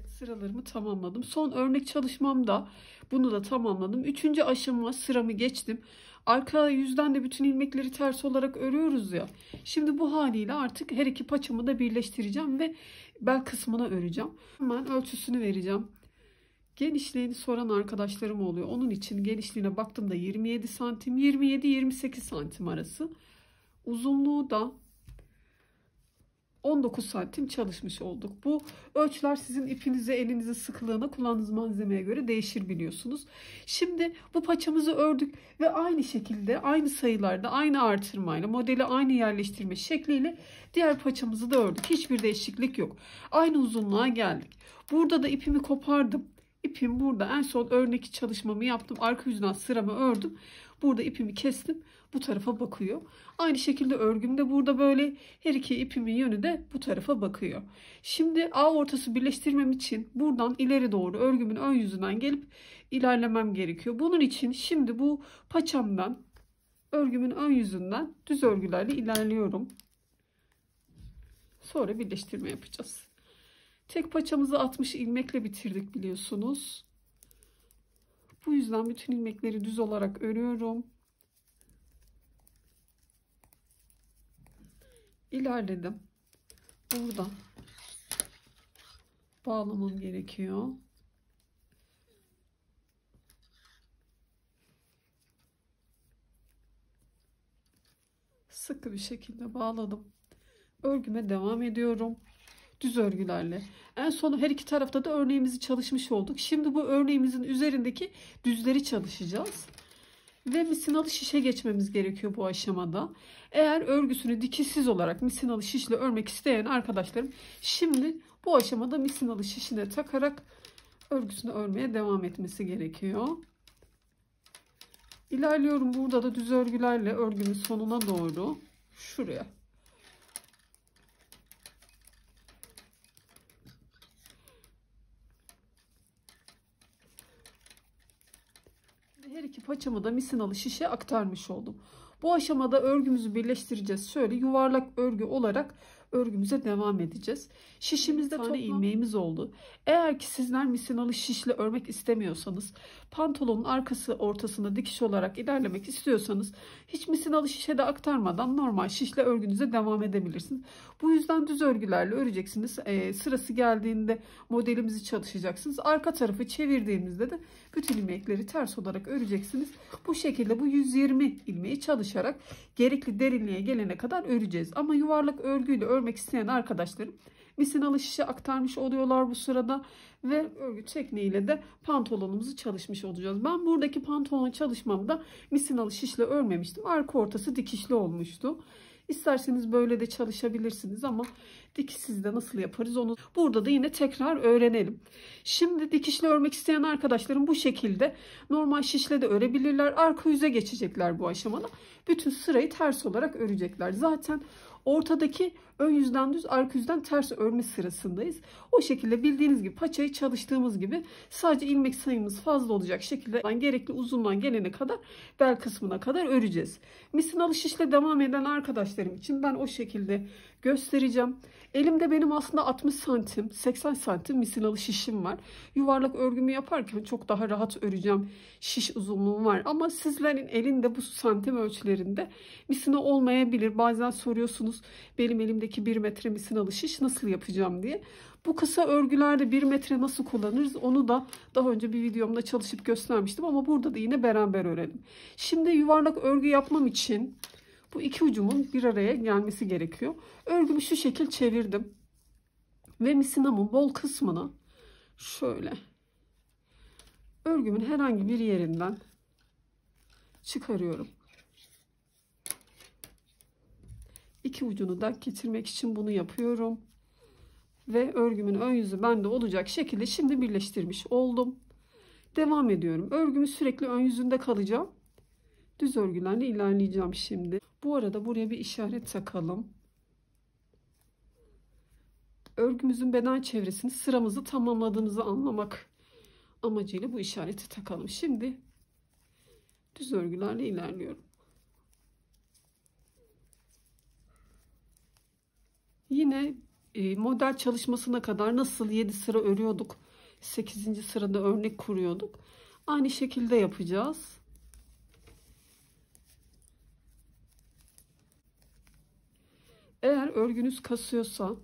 Speaker 1: Sıralarımı tamamladım. Son örnek çalışmamda bunu da tamamladım. 3. aşama sıramı geçtim. Arka yüzden de bütün ilmekleri ters olarak örüyoruz ya. Şimdi bu haliyle artık her iki paçamı da birleştireceğim ve bel kısmına öreceğim. Hemen ölçüsünü vereceğim. Genişliğini soran arkadaşlarım oluyor. Onun için genişliğine baktığımda 27 santim, 27-28 santim arası. Uzunluğu da 19 santim çalışmış olduk. Bu ölçüler sizin ipinize, elinize sıklığına, kullandığınız malzemeye göre değişir biliyorsunuz. Şimdi bu paçamızı ördük ve aynı şekilde, aynı sayılarda, aynı artırmayla, modeli aynı yerleştirme şekliyle diğer paçamızı da ördük. Hiçbir değişiklik yok. Aynı uzunluğa geldik. Burada da ipimi kopardım. İpim burada. En son örnek çalışmamı yaptım. Arka yüzünden sıramı ördüm. Burada ipimi kestim. Bu tarafa bakıyor. Aynı şekilde örgüm de burada böyle, her iki ipimin yönü de bu tarafa bakıyor. Şimdi A ortası birleştirmem için buradan ileri doğru örgümün ön yüzünden gelip ilerlemem gerekiyor. Bunun için şimdi bu paçamdan, örgümün ön yüzünden düz örgülerle ilerliyorum. Sonra birleştirme yapacağız. Tek paçamızı 60 ilmekle bitirdik biliyorsunuz. Bu yüzden bütün ilmekleri düz olarak örüyorum. İlerledim. Burada bağlamam gerekiyor. Sıkı bir şekilde bağladım. Örgüme devam ediyorum. Düz örgülerle. En son her iki tarafta da örneğimizi çalışmış olduk. Şimdi bu örneğimizin üzerindeki düzleri çalışacağız. Ve misinalı şişe geçmemiz gerekiyor bu aşamada. Eğer örgüsünü dikişsiz olarak misinalı şişle örmek isteyen arkadaşlarım şimdi bu aşamada misinalı şişine takarak örgüsünü örmeye devam etmesi gerekiyor. İlerliyorum burada da düz örgülerle örgümün sonuna doğru şuraya. Her iki paçamı da misinalı şişe aktarmış oldum. Bu aşamada örgümüzü birleştireceğiz. Şöyle yuvarlak örgü olarak örgümüze devam edeceğiz. Şişimizde toplam ilmeğimiz oldu. Eğer ki sizler misinalı şişle örmek istemiyorsanız, pantolonun arkası ortasında dikiş olarak ilerlemek istiyorsanız hiç misinalı şişe de aktarmadan normal şişle örgünüze devam edebilirsiniz. Bu yüzden düz örgülerle öreceksiniz. Sırası geldiğinde modelimizi çalışacaksınız. Arka tarafı çevirdiğimizde de bütün ilmekleri ters olarak öreceksiniz. Bu şekilde bu 120 ilmeği çalışarak gerekli derinliğe gelene kadar öreceğiz. Ama yuvarlak örgüyle örmek isteyen arkadaşlarım misinalı şişe aktarmış oluyorlar bu sırada ve örgü tekniğiyle de pantolonumuzu çalışmış olacağız. Ben buradaki pantolon çalışmamda misinalı şişle örmemiştim. Arka ortası dikişli olmuştu. İsterseniz böyle de çalışabilirsiniz ama dikişsiz de nasıl yaparız onu burada da yine tekrar öğrenelim. Şimdi dikişle örmek isteyen arkadaşlarım bu şekilde normal şişle de örebilirler. Arka yüze geçecekler bu aşamada. Bütün sırayı ters olarak örecekler. Zaten ortadaki ön yüzden düz, arka yüzden ters örme sırasındayız. O şekilde bildiğiniz gibi paçayı çalıştığımız gibi sadece ilmek sayımız fazla olacak şekilde gerekli uzunluğun gelene kadar bel kısmına kadar öreceğiz. Misinalı şişle devam eden arkadaşlarım için ben o şekilde göstereceğim. Elimde benim aslında 60 santim 80 santim misinalı şişim var. Yuvarlak örgümü yaparken çok daha rahat öreceğim şiş uzunluğum var. Ama sizlerin elinde bu santim ölçülerinde misina olmayabilir. Bazen soruyorsunuz benim elimdeki 1 metre misinalı şiş nasıl yapacağım diye. Bu kısa örgülerde 1 metre nasıl kullanırız onu da daha önce bir videomda çalışıp göstermiştim. Ama burada da yine beraber örelim. Şimdi yuvarlak örgü yapmam için bu iki ucumun bir araya gelmesi gerekiyor. Örgümü şu şekil çevirdim. Ve misinamın bol kısmını şöyle örgümün herhangi bir yerinden çıkarıyorum. İki ucunu da getirmek için bunu yapıyorum. Ve örgümün ön yüzü bende olacak şekilde şimdi birleştirmiş oldum. Devam ediyorum. Örgümü sürekli ön yüzünde kalacağım. Düz örgülerle ilerleyeceğim şimdi. Bu arada buraya bir işaret takalım. Örgümüzün beden çevresini sıramızı tamamladığımızı anlamak amacıyla bu işareti takalım. Şimdi düz örgülerle ilerliyorum. Yine model çalışmasına kadar nasıl 7 sıra örüyorduk, 8. sırada örnek kuruyorduk. Aynı şekilde yapacağız. Eğer örgünüz kasıyorsa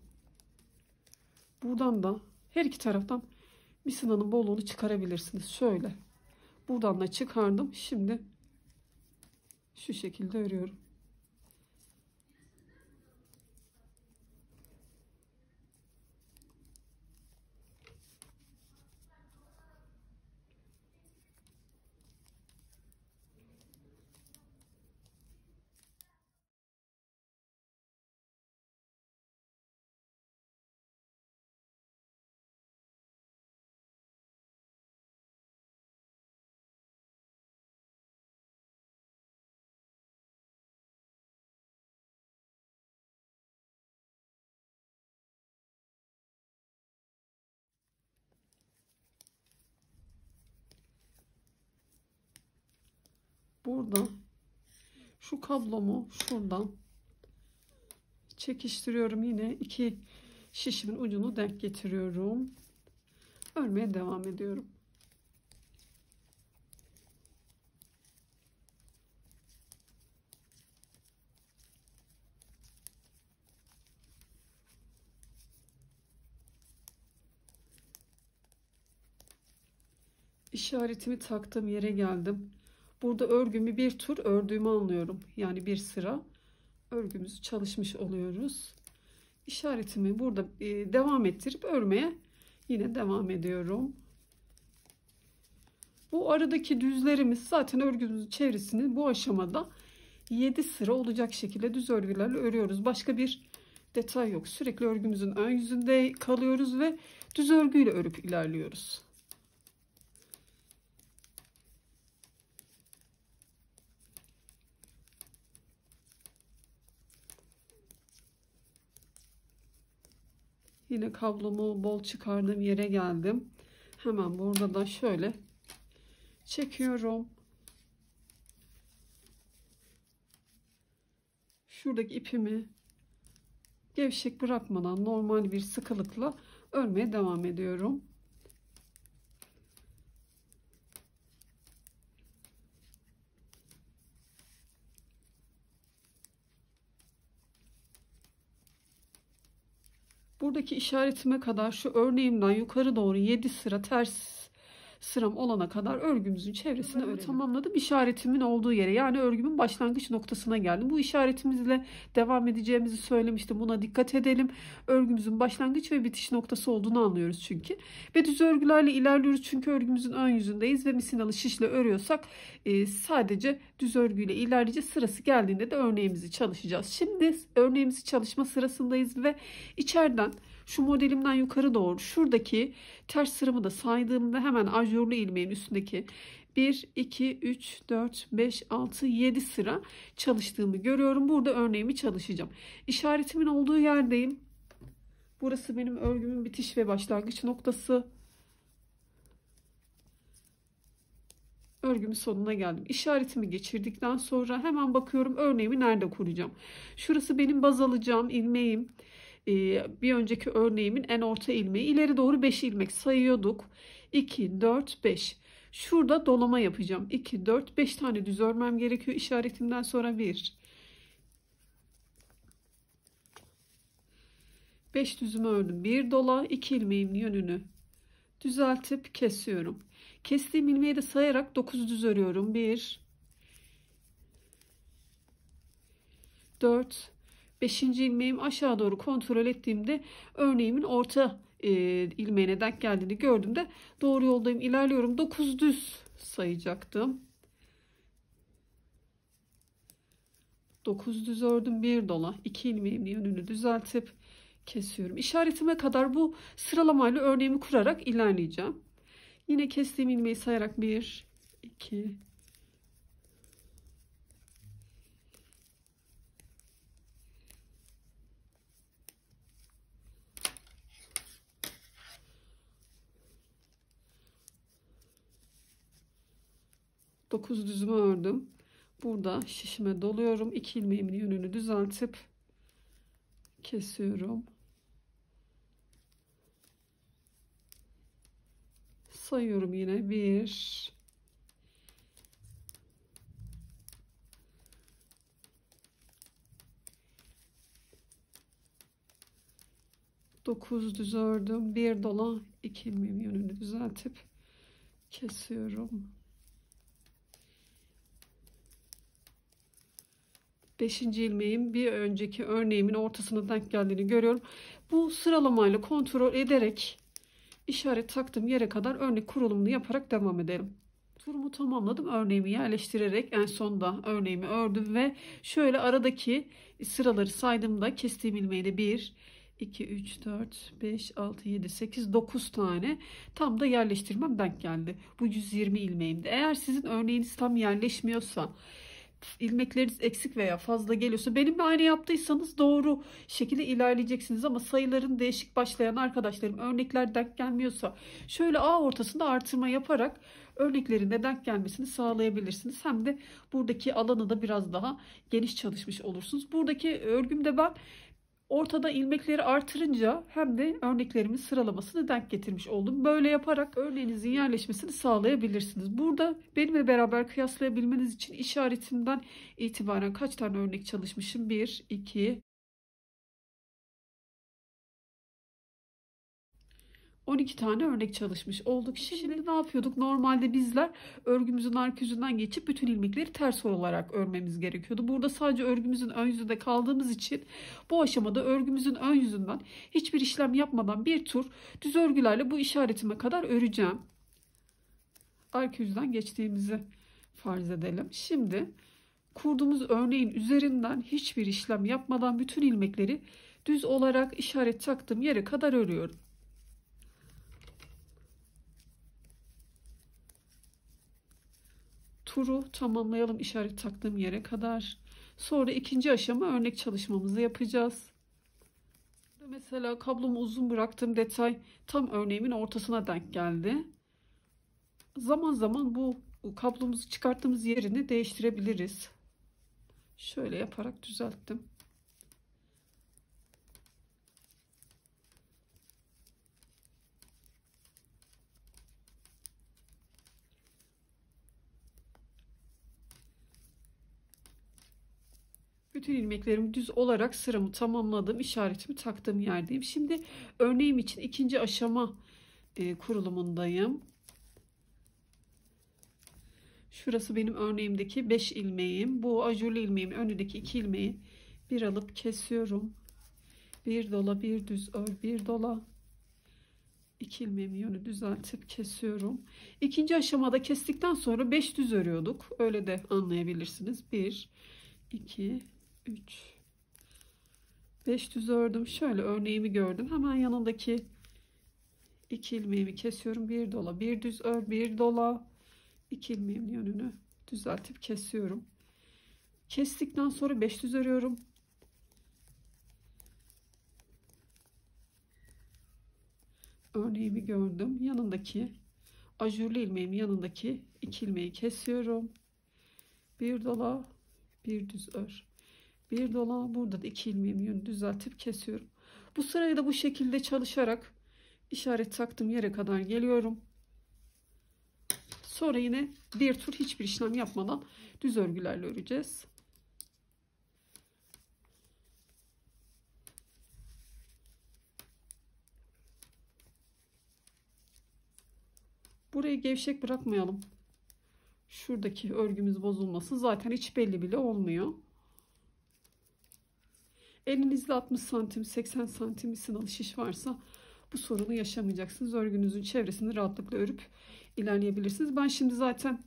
Speaker 1: buradan da her iki taraftan misinanın bolluğunu çıkarabilirsiniz. Şöyle. Buradan da çıkardım. Şimdi şu şekilde örüyorum. Burada şu kablomu şuradan çekiştiriyorum. Yine iki şişimin ucunu denk getiriyorum. Örmeye devam ediyorum. İşaretimi taktığım yere geldim. Burada örgümü bir tur ördüğümü anlıyorum. Yani bir sıra örgümüzü çalışmış oluyoruz. İşaretimi burada devam ettirip örmeye yine devam ediyorum. Bu aradaki düzlerimiz zaten örgümüzün çevresini bu aşamada 7 sıra olacak şekilde düz örgülerle örüyoruz. Başka bir detay yok. Sürekli örgümüzün ön yüzünde kalıyoruz ve düz örgüyle örüp ilerliyoruz. Yine kablomu bol çıkardığım yere geldim. Hemen burada da şöyle çekiyorum. Şuradaki ipimi gevşek bırakmadan normal bir sıkılıkla örmeye devam ediyorum. Buradaki işaretime kadar şu örneğimden yukarı doğru 7 sıra ters sıram olana kadar örgümüzün çevresini tamamladım. İşaretimin olduğu yere, yani örgümün başlangıç noktasına geldim. Bu işaretimizle devam edeceğimizi söylemiştim. Buna dikkat edelim. Örgümüzün başlangıç ve bitiş noktası olduğunu anlıyoruz çünkü. Ve düz örgülerle ilerliyoruz çünkü örgümüzün ön yüzündeyiz ve misinalı şişle örüyorsak sadece düz örgüyle ilerleyeceğiz. Sırası geldiğinde de örneğimizi çalışacağız. Şimdi örneğimizi çalışma sırasındayız ve içeriden şu modelimden yukarı doğru şuradaki ters sıramı da saydığımda hemen ajurlu ilmeğin üstündeki 1, 2, 3, 4, 5, 6, 7 sıra çalıştığımı görüyorum. Burada örneğimi çalışacağım. İşaretimin olduğu yerdeyim. Burası benim örgümün bitiş ve başlangıç noktası. Örgümün sonuna geldim. İşaretimi geçirdikten sonra hemen bakıyorum örneğimi nerede kuracağım. Şurası benim baz alacağım ilmeğim. Bir önceki örneğimin en orta ilmeği. İleri doğru 5 ilmek sayıyorduk. 2, 4, 5. Şurada dolama yapacağım. 2, 4, 5 tane düz örmem gerekiyor. İşaretimden sonra 1. 5 düzümü ördüm. 1 dola, 2 ilmeğimin yönünü düzeltip kesiyorum. Kestiğim ilmeği de sayarak 9 düz örüyorum. 1, 4, 5. ilmeğim aşağı doğru kontrol ettiğimde örneğimin orta ilmeğine denk geldiğini gördüğümde doğru yoldayım, ilerliyorum. 9 düz sayacaktım. 9 düz ördüm. 1 dola, 2 ilmeğimin yönünü düzeltip kesiyorum. İşaretime kadar bu sıralamayla örneğimi kurarak 9 düzümü ördüm. Burada şişime doluyorum. 2 ilmeğimin yönünü düzeltip kesiyorum. Sayıyorum yine. 1, 9 düz ördüm. Bir dola 2 ilmeğimin yönünü düzeltip kesiyorum. 5. ilmeğim bir önceki örneğimin ortasına denk geldiğini görüyorum. Bu sıralamayla kontrol ederek işaret taktığım yere kadar örnek kurulumunu yaparak devam edelim. Turumu tamamladım. Örneğimi yerleştirerek en sonda örneğimi ördüm ve şöyle aradaki sıraları saydığımda kestiğim ilmeği de 1, 2, 3, 4, 5, 6, 7, 8, 9 tane tam da yerleştirmem denk geldi. Bu 120 ilmeğimde. Eğer sizin örneğiniz tam yerleşmiyorsa, ilmekleriniz eksik veya fazla geliyorsa benimle aynı yaptıysanız doğru şekilde ilerleyeceksiniz, ama sayıların değişik başlayan arkadaşlarım örnekler denk gelmiyorsa şöyle A ortasında artırma yaparak örneklerinde denk gelmesini sağlayabilirsiniz. Hem de buradaki alanı da biraz daha geniş çalışmış olursunuz. Buradaki örgümde ben ortada ilmekleri artırınca hem de örneklerimin sıralamasını denk getirmiş oldum. Böyle yaparak örneğinizin yerleşmesini sağlayabilirsiniz. Burada benimle beraber kıyaslayabilmeniz için işaretimden itibaren kaç tane örnek çalışmışım? 1, 2, 12 tane örnek çalışmış olduk. Şimdi ne yapıyorduk? Normalde bizler örgümüzün arka yüzünden geçip bütün ilmekleri ters olarak örmemiz gerekiyordu. Burada sadece örgümüzün ön yüzünde kaldığımız için bu aşamada örgümüzün ön yüzünden hiçbir işlem yapmadan bir tur düz örgülerle bu işaretime kadar öreceğim. Arka yüzden geçtiğimizi farz edelim. Şimdi kurduğumuz örneğin üzerinden hiçbir işlem yapmadan bütün ilmekleri düz olarak işaret taktığım yere kadar örüyorum. Turu tamamlayalım işaret taktığım yere kadar. Sonra ikinci aşama örnek çalışmamızı yapacağız. Mesela kablomu uzun bıraktığım detay tam örneğimin ortasına denk geldi. Zaman zaman bu kablomuzu çıkarttığımız yerini değiştirebiliriz. Şöyle yaparak düzelttim. Bütün ilmeklerimi düz olarak sıramı tamamladım. İşaretimi taktığım yerdeyim. Şimdi örneğim için ikinci aşama kurulumundayım. Şurası benim örneğimdeki 5 ilmeğim. Bu ajurlu ilmeğim önündeki 2 ilmeği bir alıp kesiyorum. Bir dola, bir düz ör, bir dola. 2 ilmeğimi yönü düzeltip kesiyorum. İkinci aşamada kestikten sonra 5 düz örüyorduk. Öyle de anlayabilirsiniz. 1, 2, 3, 5 düz ördüm. Şöyle örneğimi gördüm. Hemen yanındaki 2 ilmeğimi kesiyorum. Bir dola, bir düz ör, bir dola. 2 ilmeğimin yönünü düzeltip kesiyorum. Kestikten sonra 5 düz örüyorum. Örneğimi gördüm. Yanındaki ajurlu ilmeğimin yanındaki 2 ilmeği kesiyorum. Bir dola, bir düz ör. Bir dola, burada da 2 ilmeğimin yönünü düzeltip kesiyorum. Bu sırayı da bu şekilde çalışarak işaret taktığım yere kadar geliyorum. Sonra yine bir tur hiçbir işlem yapmadan düz örgülerle öreceğiz. Burayı gevşek bırakmayalım. Şuradaki örgümüz bozulmasın. Zaten hiç belli bile olmuyor. Elinizde 60 santim, 80 santim misinalı şiş varsa bu sorunu yaşamayacaksınız. Örgünüzün çevresini rahatlıkla örüp ilerleyebilirsiniz. Ben şimdi zaten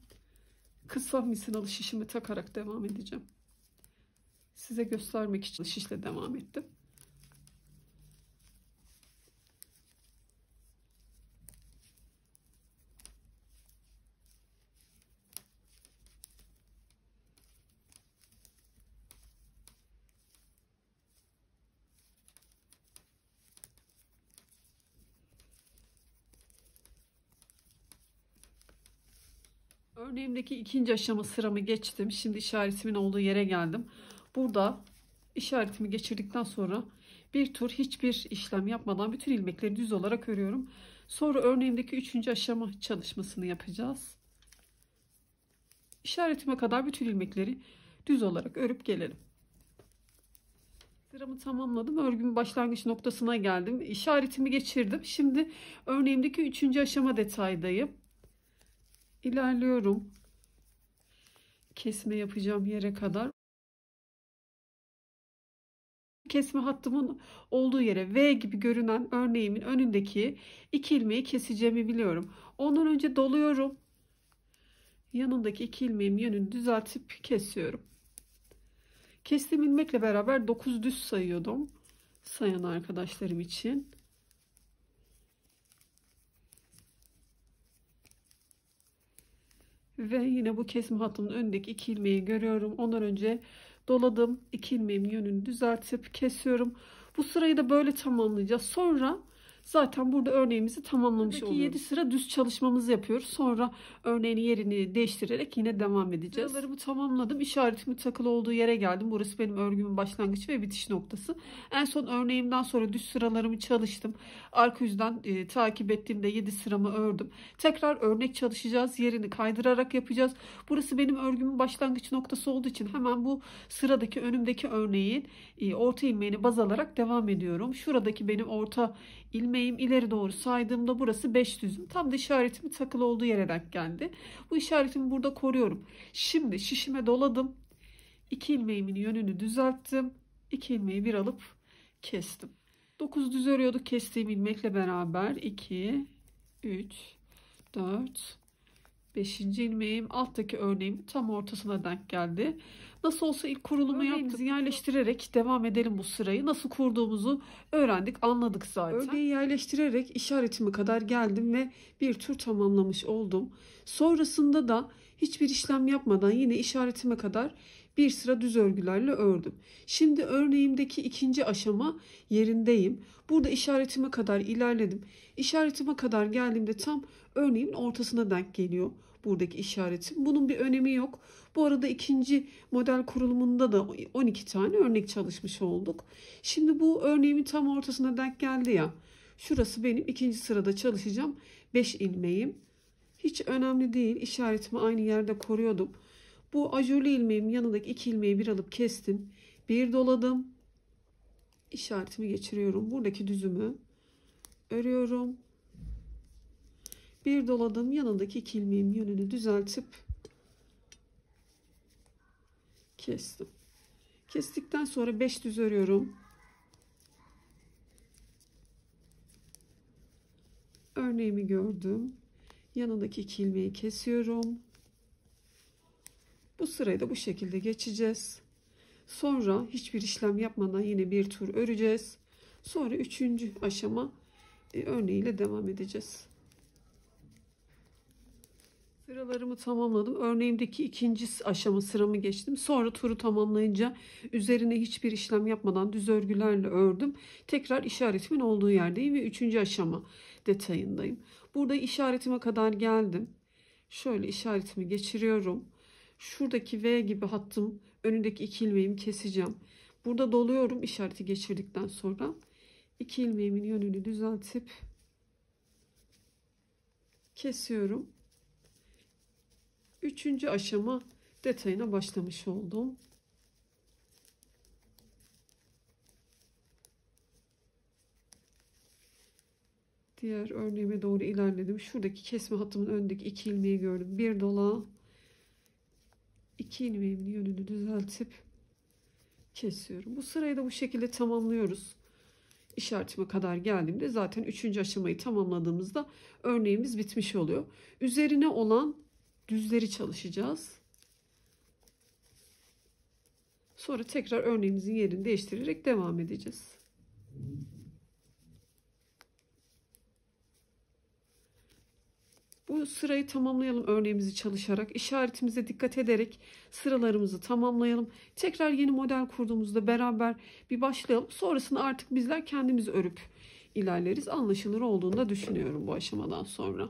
Speaker 1: kısa misinalı şişimi takarak devam edeceğim. Size göstermek için şişle devam ettim. Örneğimdeki ikinci aşama sıramı geçtim. Şimdi işaretimin olduğu yere geldim. Burada işaretimi geçirdikten sonra bir tur hiçbir işlem yapmadan bütün ilmekleri düz olarak örüyorum. Sonra örneğimdeki üçüncü aşama çalışmasını yapacağız. İşaretime kadar bütün ilmekleri düz olarak örüp gelelim. Sıramı tamamladım. Örgümün başlangıç noktasına geldim. İşaretimi geçirdim. Şimdi örneğimdeki üçüncü aşama detaydayım. İlerliyorum. Kesme yapacağım yere kadar. Kesme hattımın olduğu yere V gibi görünen örneğimin önündeki iki ilmeği keseceğimi biliyorum. Ondan önce doluyorum. Yanındaki iki ilmeğin yönünü düzeltip kesiyorum. Kestiğim ilmekle beraber 9 düz sayıyordum. Sayan arkadaşlarım için. Ve yine bu kesme hattının önündeki iki ilmeği görüyorum. Ondan önce doladım. İki ilmeğimin yönünü düzeltip kesiyorum. Bu sırayı da böyle tamamlayacağız. Sonra zaten burada örneğimizi tamamlamış oluyoruz. 7 sıra düz çalışmamızı yapıyoruz. Sonra örneğin yerini değiştirerek yine devam edeceğiz. Sıralarımı tamamladım. İşaretimin takılı olduğu yere geldim. Burası benim örgümün başlangıç ve bitiş noktası. En son örneğimden sonra düz sıralarımı çalıştım. Arka yüzden takip ettiğimde 7 sıramı ördüm. Tekrar örnek çalışacağız. Yerini kaydırarak yapacağız. Burası benim örgümün başlangıç noktası olduğu için hemen bu sıradaki önümdeki örneğin orta ilmeğini baz alarak devam ediyorum. Şuradaki benim orta ilmeğim, ileri doğru saydığımda burası 5 düzüm. Tam da işaretimin takılı olduğu yere denk geldi. Bu işaretimi burada koruyorum. Şimdi şişime doladım. 2 ilmeğimin yönünü düzelttim. 2 ilmeği bir alıp kestim. 9 düz örüyorduk kestiğim ilmekle beraber. 2, 3, 4, 5. ilmeğim alttaki örneğim tam ortasına denk geldi. Nasıl olsa ilk kurulumu yaptık. Yerleştirerek devam edelim bu sırayı. Nasıl kurduğumuzu öğrendik, anladık zaten. Örneği yerleştirerek işaretime kadar geldim ve bir tur tamamlamış oldum. Sonrasında da hiçbir işlem yapmadan yine işaretime kadar bir sıra düz örgülerle ördüm. Şimdi örneğimdeki ikinci aşama yerindeyim. Burada işaretime kadar ilerledim. İşaretime kadar geldiğimde tam örneğimin ortasına denk geliyor buradaki işaretim. Bunun bir önemi yok. Bu arada ikinci model kurulumunda da 12 tane örnek çalışmış olduk. Şimdi bu örneğimin tam ortasına denk geldi ya. Şurası benim ikinci sırada çalışacağım 5 ilmeğim. Hiç önemli değil. İşaretimi aynı yerde koruyordum. Bu ajurlu ilmeğimin yanındaki 2 ilmeği bir alıp kestim. Bir doladım. İşaretimi geçiriyorum. Buradaki düzümü örüyorum. Bir doladım. Yanındaki 2 ilmeğin yönünü düzeltip kestim. Kestikten sonra 5 düz örüyorum. Örneğimi gördüm. Yanındaki 2 ilmeği kesiyorum. Bu sırayı da bu şekilde geçeceğiz. Sonra hiçbir işlem yapmadan yine bir tur öreceğiz. Sonra üçüncü aşama örneğiyle devam edeceğiz. Sıralarımı tamamladım. Örneğimdeki ikinci aşama sıramı geçtim. Sonra turu tamamlayınca üzerine hiçbir işlem yapmadan düz örgülerle ördüm. Tekrar işaretimin olduğu yerdeyim ve üçüncü aşama detayındayım. Burada işaretime kadar geldim. Şöyle işaretimi geçiriyorum. Şuradaki V gibi hattım önündeki 2 ilmeğimi keseceğim. Burada doluyorum işareti geçirdikten sonra. 2 ilmeğimin yönünü düzeltip kesiyorum. Üçüncü aşama detayına başlamış oldum. Diğer örneğime doğru ilerledim. Şuradaki kesme hattımın önündeki 2 ilmeği gördüm. Bir dola 2 ilmeğimin yönünü düzeltip kesiyorum. Bu sırayı da bu şekilde tamamlıyoruz. İşaretime kadar geldiğimde zaten üçüncü aşamayı tamamladığımızda örneğimiz bitmiş oluyor. Üzerine olan düzleri çalışacağız. Sonra tekrar örneğimizin yerini değiştirerek devam edeceğiz. Bu sırayı tamamlayalım örneğimizi çalışarak. İşaretimize dikkat ederek sıralarımızı tamamlayalım. Tekrar yeni model kurduğumuzda beraber bir başlayalım. Sonrasında artık bizler kendimiz örüp ilerleriz. Anlaşılır olduğunu da düşünüyorum bu aşamadan sonra.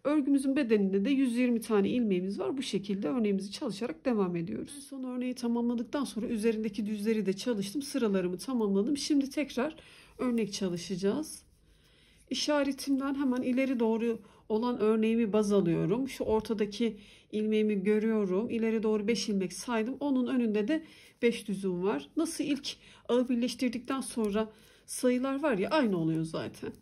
Speaker 1: Örgümüzün bedeninde de 120 tane ilmeğimiz var. Bu şekilde örneğimizi çalışarak devam ediyoruz. En son örneği tamamladıktan sonra üzerindeki düzleri de çalıştım. Sıralarımı tamamladım. Şimdi tekrar örnek çalışacağız. İşaretimden hemen ileri doğru olan örneğimi baz alıyorum. Şu ortadaki ilmeğimi görüyorum. İleri doğru 5 ilmek saydım. Onun önünde de 5 düzüm var. Nasıl ilk ağı birleştirdikten sonra sayılar var ya, aynı oluyor zaten.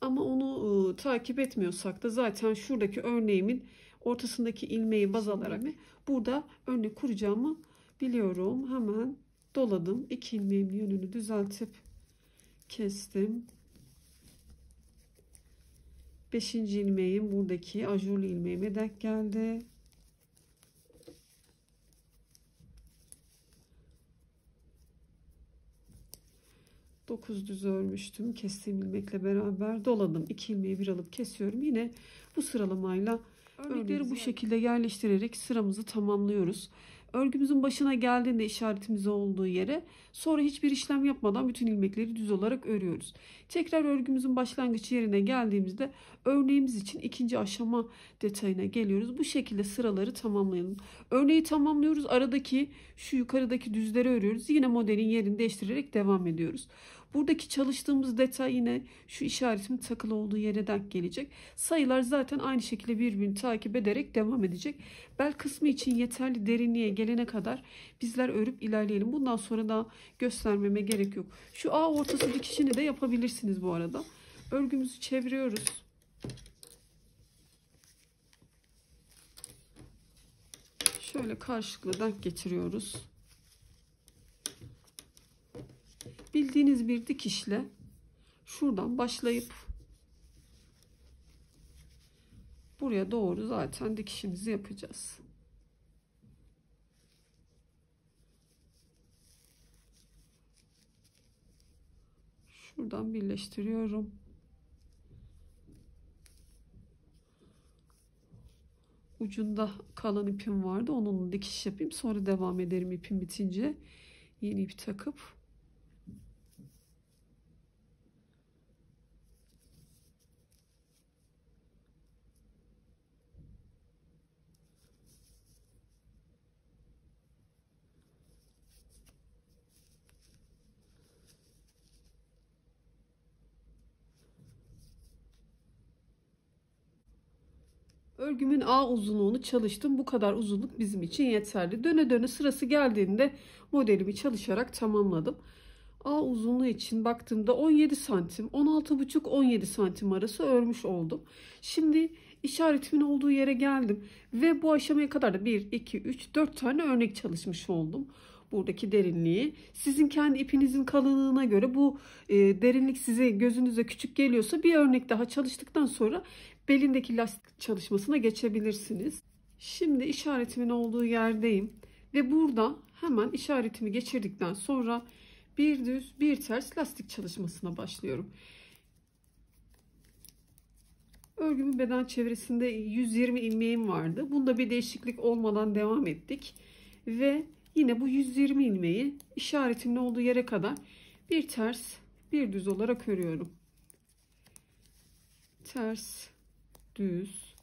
Speaker 1: Ama onu takip etmiyorsak da zaten şuradaki örneğimin ortasındaki ilmeği baz alarak burada örnek kuracağımı biliyorum. Hemen doladım. 2 ilmeğin yönünü düzeltip kestim. 5. ilmeğim buradaki ajurlu ilmeğime denk geldi. Dokuz düz örmüştüm. Kestiğim ilmekle beraber doladım. 2 ilmeği bir alıp kesiyorum. Yine bu sıralamayla örnekleri bu şekilde yerleştirerek sıramızı tamamlıyoruz. Örgümüzün başına geldiğinde işaretimiz olduğu yere sonra hiçbir işlem yapmadan bütün ilmekleri düz olarak örüyoruz. Tekrar örgümüzün başlangıç yerine geldiğimizde örneğimiz için ikinci aşama detayına geliyoruz. Bu şekilde sıraları tamamlayalım. Örneği tamamlıyoruz. Aradaki şu yukarıdaki düzleri örüyoruz. Yine modelin yerini değiştirerek devam ediyoruz. Buradaki çalıştığımız detay yine şu işaretimin takılı olduğu yere denk gelecek. Sayılar zaten aynı şekilde birbirini takip ederek devam edecek. Bel kısmı için yeterli derinliğe gelene kadar bizler örüp ilerleyelim. Bundan sonra da göstermeme gerek yok. Şu A ortası dikişini de yapabilirsiniz bu arada. Örgümüzü çeviriyoruz. Şöyle karşılıklı denk getiriyoruz. Bildiğiniz bir dikişle şuradan başlayıp buraya doğru zaten dikişimizi yapacağız. Şuradan birleştiriyorum. Ucunda kalan ipim vardı. Onunla dikiş yapayım. Sonra devam ederim ipim bitince. Yeni ip takıp. Örgümün A uzunluğunu çalıştım. Bu kadar uzunluk bizim için yeterli. Döne döne sırası geldiğinde modelimi çalışarak tamamladım. A uzunluğu için baktığımda 17 santim, 16,5-17 santim arası örmüş oldum. Şimdi işaretimin olduğu yere geldim ve bu aşamaya kadar da 1, 2, 3, 4 tane örnek çalışmış oldum. Buradaki derinliği sizin kendi ipinizin kalınlığına göre bu derinlik size gözünüze küçük geliyorsa bir örnek daha çalıştıktan sonra belindeki lastik çalışmasına geçebilirsiniz. Şimdi işaretimin olduğu yerdeyim ve burada hemen işaretimi geçirdikten sonra bir düz bir ters lastik çalışmasına başlıyorum. Örgümün beden çevresinde 120 ilmeğim vardı. Bunda bir değişiklik olmadan devam ettik ve yine bu 120 ilmeği işaretimin olduğu yere kadar bir ters bir düz olarak örüyorum. Ters, düz,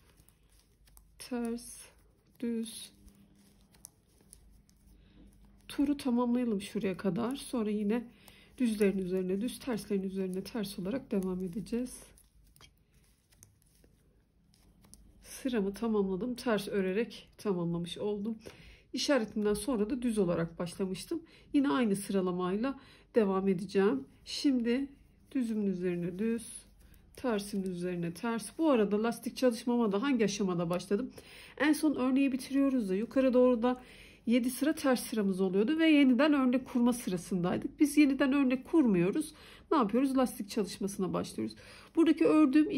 Speaker 1: ters, düz. Turu tamamlayalım şuraya kadar. Sonra yine düzlerin üzerine düz, terslerin üzerine ters olarak devam edeceğiz. Sıramı tamamladım. Ters örerek tamamlamış oldum. İşaretimden sonra da düz olarak başlamıştım. Yine aynı sıralamayla devam edeceğim. Şimdi düzümün üzerine düz, tersin üzerine ters. Bu arada lastik çalışmama da hangi aşamada başladım? En son örneği bitiriyoruz da yukarı doğru da 7 sıra ters sıramız oluyordu ve yeniden örnek kurma sırasındaydık. Biz yeniden örnek kurmuyoruz. Ne yapıyoruz? Lastik çalışmasına başlıyoruz. Buradaki ördüğüm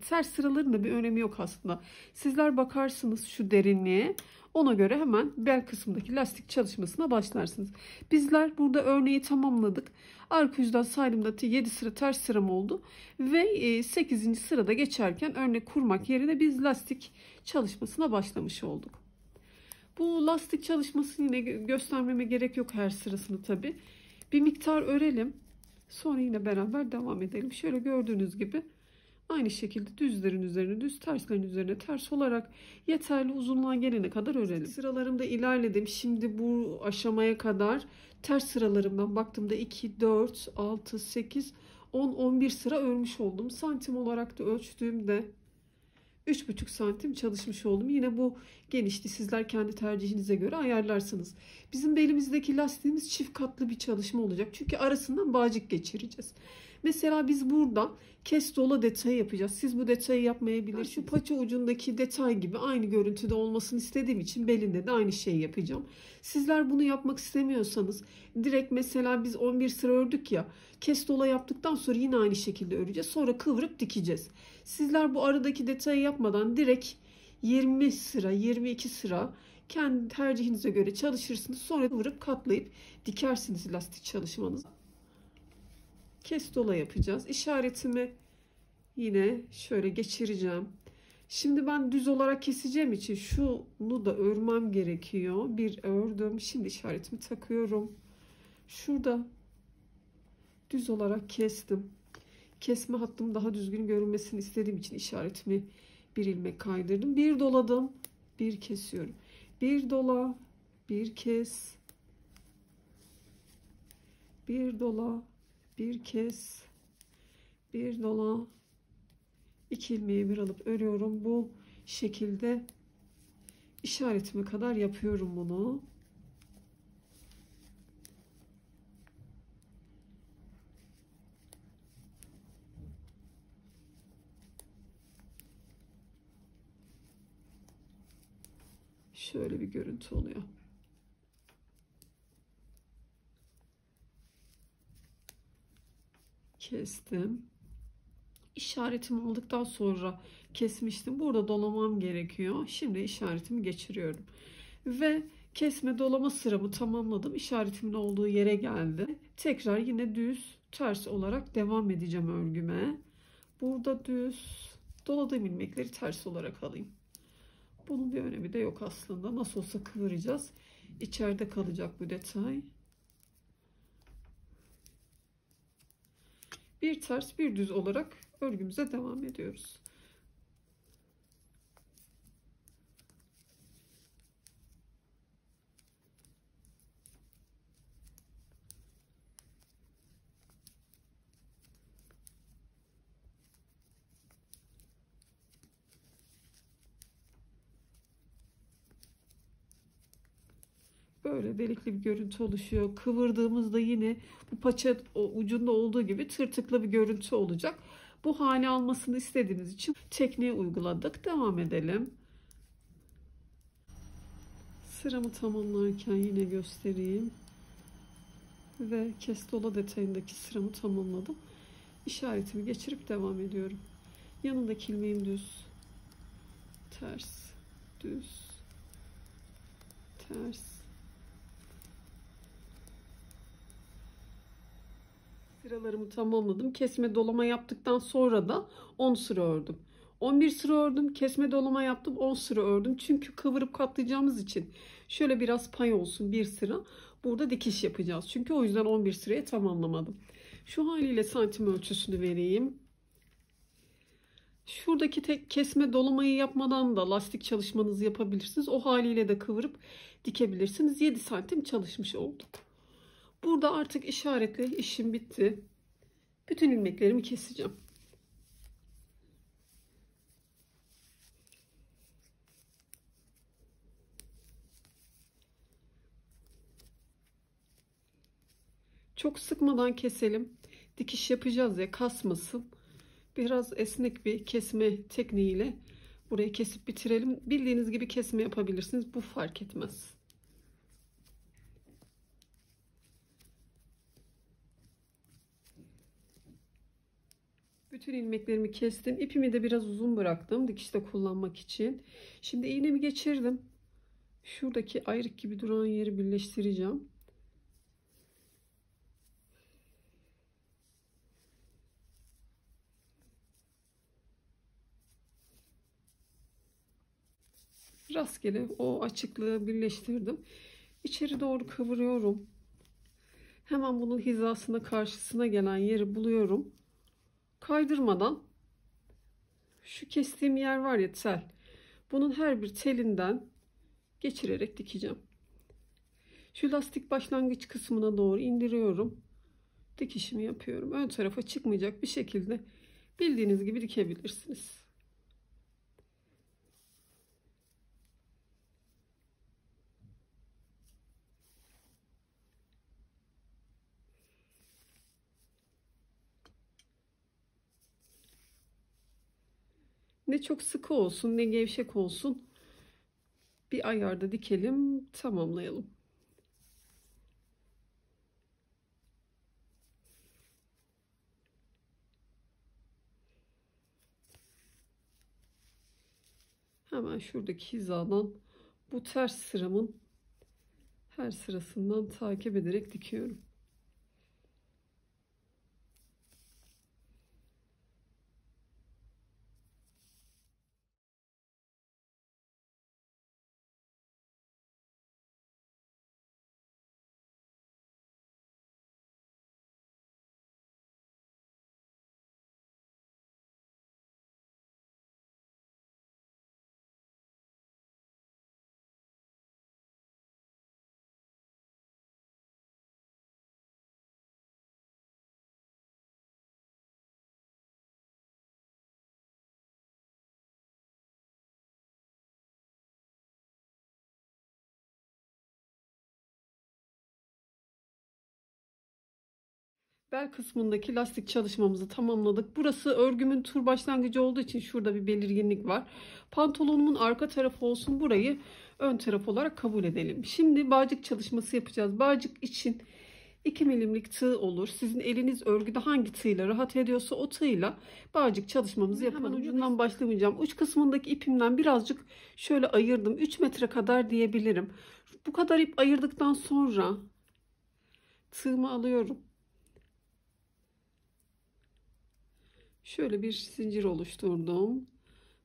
Speaker 1: ters sıraların da bir önemi yok aslında. Sizler bakarsınız şu derinliğe. Ona göre hemen bel kısmındaki lastik çalışmasına başlarsınız. Bizler burada örneği tamamladık. Arka yüzden saydığımda 7 sıra ters sıram oldu. Ve 8. sırada geçerken örnek kurmak yerine biz lastik çalışmasına başlamış olduk. Bu lastik çalışmasını yine göstermeme gerek yok her sırasını tabi. Bir miktar örelim. Sonra yine beraber devam edelim. Şöyle gördüğünüz gibi Aynı şekilde düzlerin üzerine düz, terslerin üzerine ters olarak yeterli uzunluğa gelene kadar örelim. Sıralarımda ilerledim. Şimdi bu aşamaya kadar ters sıralarımdan baktığımda 2, 4, 6, 8, 10, 11 sıra örmüş oldum. Santim olarak da ölçtüğümde 3,5 santim çalışmış oldum. Yine bu genişti. Sizler kendi tercihinize göre ayarlarsınız. Bizim belimizdeki lastiğimiz çift katlı bir çalışma olacak. Çünkü arasından bağcık geçireceğiz. Mesela biz burada kes dola detayı yapacağız. Siz bu detayı yapmayabilirsiniz. Şu paça ucundaki detay gibi aynı görüntüde olmasını istediğim için belinde de aynı şeyi yapacağım. Sizler bunu yapmak istemiyorsanız direkt mesela biz 11 sıra ördük ya, kes dola yaptıktan sonra yine aynı şekilde öreceğiz. Sonra kıvırıp dikeceğiz. Sizler bu aradaki detayı yapmadan direkt 20 sıra, 22 sıra kendi tercihinize göre çalışırsınız. Sonra kıvırıp katlayıp dikersiniz lastik çalışmanızı. Kes dola yapacağız. İşaretimi yine şöyle geçireceğim. Şimdi ben düz olarak keseceğim için şunu da örmem gerekiyor. Bir ördüm. Şimdi işaretimi takıyorum. Şurada düz olarak kestim. Kesme hattım daha düzgün görünmesini istediğim için işaretimi bir ilmek kaydırdım. Bir doladım. Bir kesiyorum. Bir dola. Bir kes. Bir dola. Bir kes. Bir dola. 2 ilmeği bir alıp örüyorum. Bu şekilde işaretime kadar yapıyorum bunu. Şöyle bir görüntü oluyor. Kestim. İşaretimi aldıktan sonra kesmiştim. Burada dolamam gerekiyor. Şimdi işaretimi geçiriyorum. Ve kesme dolama sıramı tamamladım. İşaretimin olduğu yere geldi. Tekrar yine düz ters olarak devam edeceğim örgüme. Burada düz doladığım ilmekleri ters olarak alayım. Bunun bir önemi de yok aslında. Nasıl olsa kıvıracağız. İçeride kalacak bu detay. Bir ters bir düz olarak örgümüze devam ediyoruz. Böyle delikli bir görüntü oluşuyor. Kıvırdığımızda yine bu paça ucunda olduğu gibi tırtıklı bir görüntü olacak. Bu hale almasını istediğimiz için tekniği uyguladık. Devam edelim. Sıramı tamamlarken yine göstereyim. Ve kes dola detayındaki sıramı tamamladım. İşaretimi geçirip devam ediyorum. Yanındaki ilmeğim düz, ters, düz, ters. Sıralarımı tamamladım. Kesme dolama yaptıktan sonra da 10 sıra ördüm. 11 sıra ördüm. Kesme dolama yaptım. 10 sıra ördüm. Çünkü kıvırıp katlayacağımız için şöyle biraz pay olsun bir sıra. Burada dikiş yapacağız. Çünkü o yüzden 11 sıraya tamamlamadım. Şu haliyle santim ölçüsünü vereyim. Şuradaki tek kesme dolamayı yapmadan da lastik çalışmanızı yapabilirsiniz. O haliyle de kıvırıp dikebilirsiniz. 7 santim çalışmış olduk. Burada artık işaretle işim bitti. Bütün ilmeklerimi keseceğim. Çok sıkmadan keselim. Dikiş yapacağız ya, kasmasın. Biraz esnek bir kesme tekniğiyle burayı kesip bitirelim. Bildiğiniz gibi kesme yapabilirsiniz. Bu fark etmez. Bütün ilmeklerimi kestim. İpimi de biraz uzun bıraktım dikişte kullanmak için. Şimdi iğnemi geçirdim. Şuradaki ayrık gibi duran yeri birleştireceğim. Rastgele o açıklığı birleştirdim. İçeri doğru kıvırıyorum. Hemen bunun hizasına karşısına gelen yeri buluyorum. Kaydırmadan Şu kestiğim yer var ya, tel. Bunun her bir telinden geçirerek dikeceğim. Şu lastik başlangıç kısmına doğru indiriyorum. Dikişimi yapıyorum. Ön tarafa çıkmayacak bir şekilde bildiğiniz gibi dikebilirsiniz. Ne çok sıkı olsun ne gevşek olsun. Bir ayarda dikelim, tamamlayalım. Hemen şuradaki hizadan bu ters sıramın her sırasından takip ederek dikiyorum. Bel kısmındaki lastik çalışmamızı tamamladık. Burası örgümün tur başlangıcı olduğu için şurada bir belirginlik var. Pantolonumun arka tarafı olsun, burayı ön taraf olarak kabul edelim. Şimdi bağcık çalışması yapacağız. Bağcık için 2 milimlik tığ olur. Sizin eliniz örgüde hangi tığla rahat ediyorsa o tığla bağcık çalışmamızı yapalım. Hemen ucundan başlamayacağım. Uç kısmındaki ipimden birazcık şöyle ayırdım. 3 metre kadar diyebilirim. Bu kadar ip ayırdıktan sonra tığımı alıyorum. Şöyle bir zincir oluşturdum.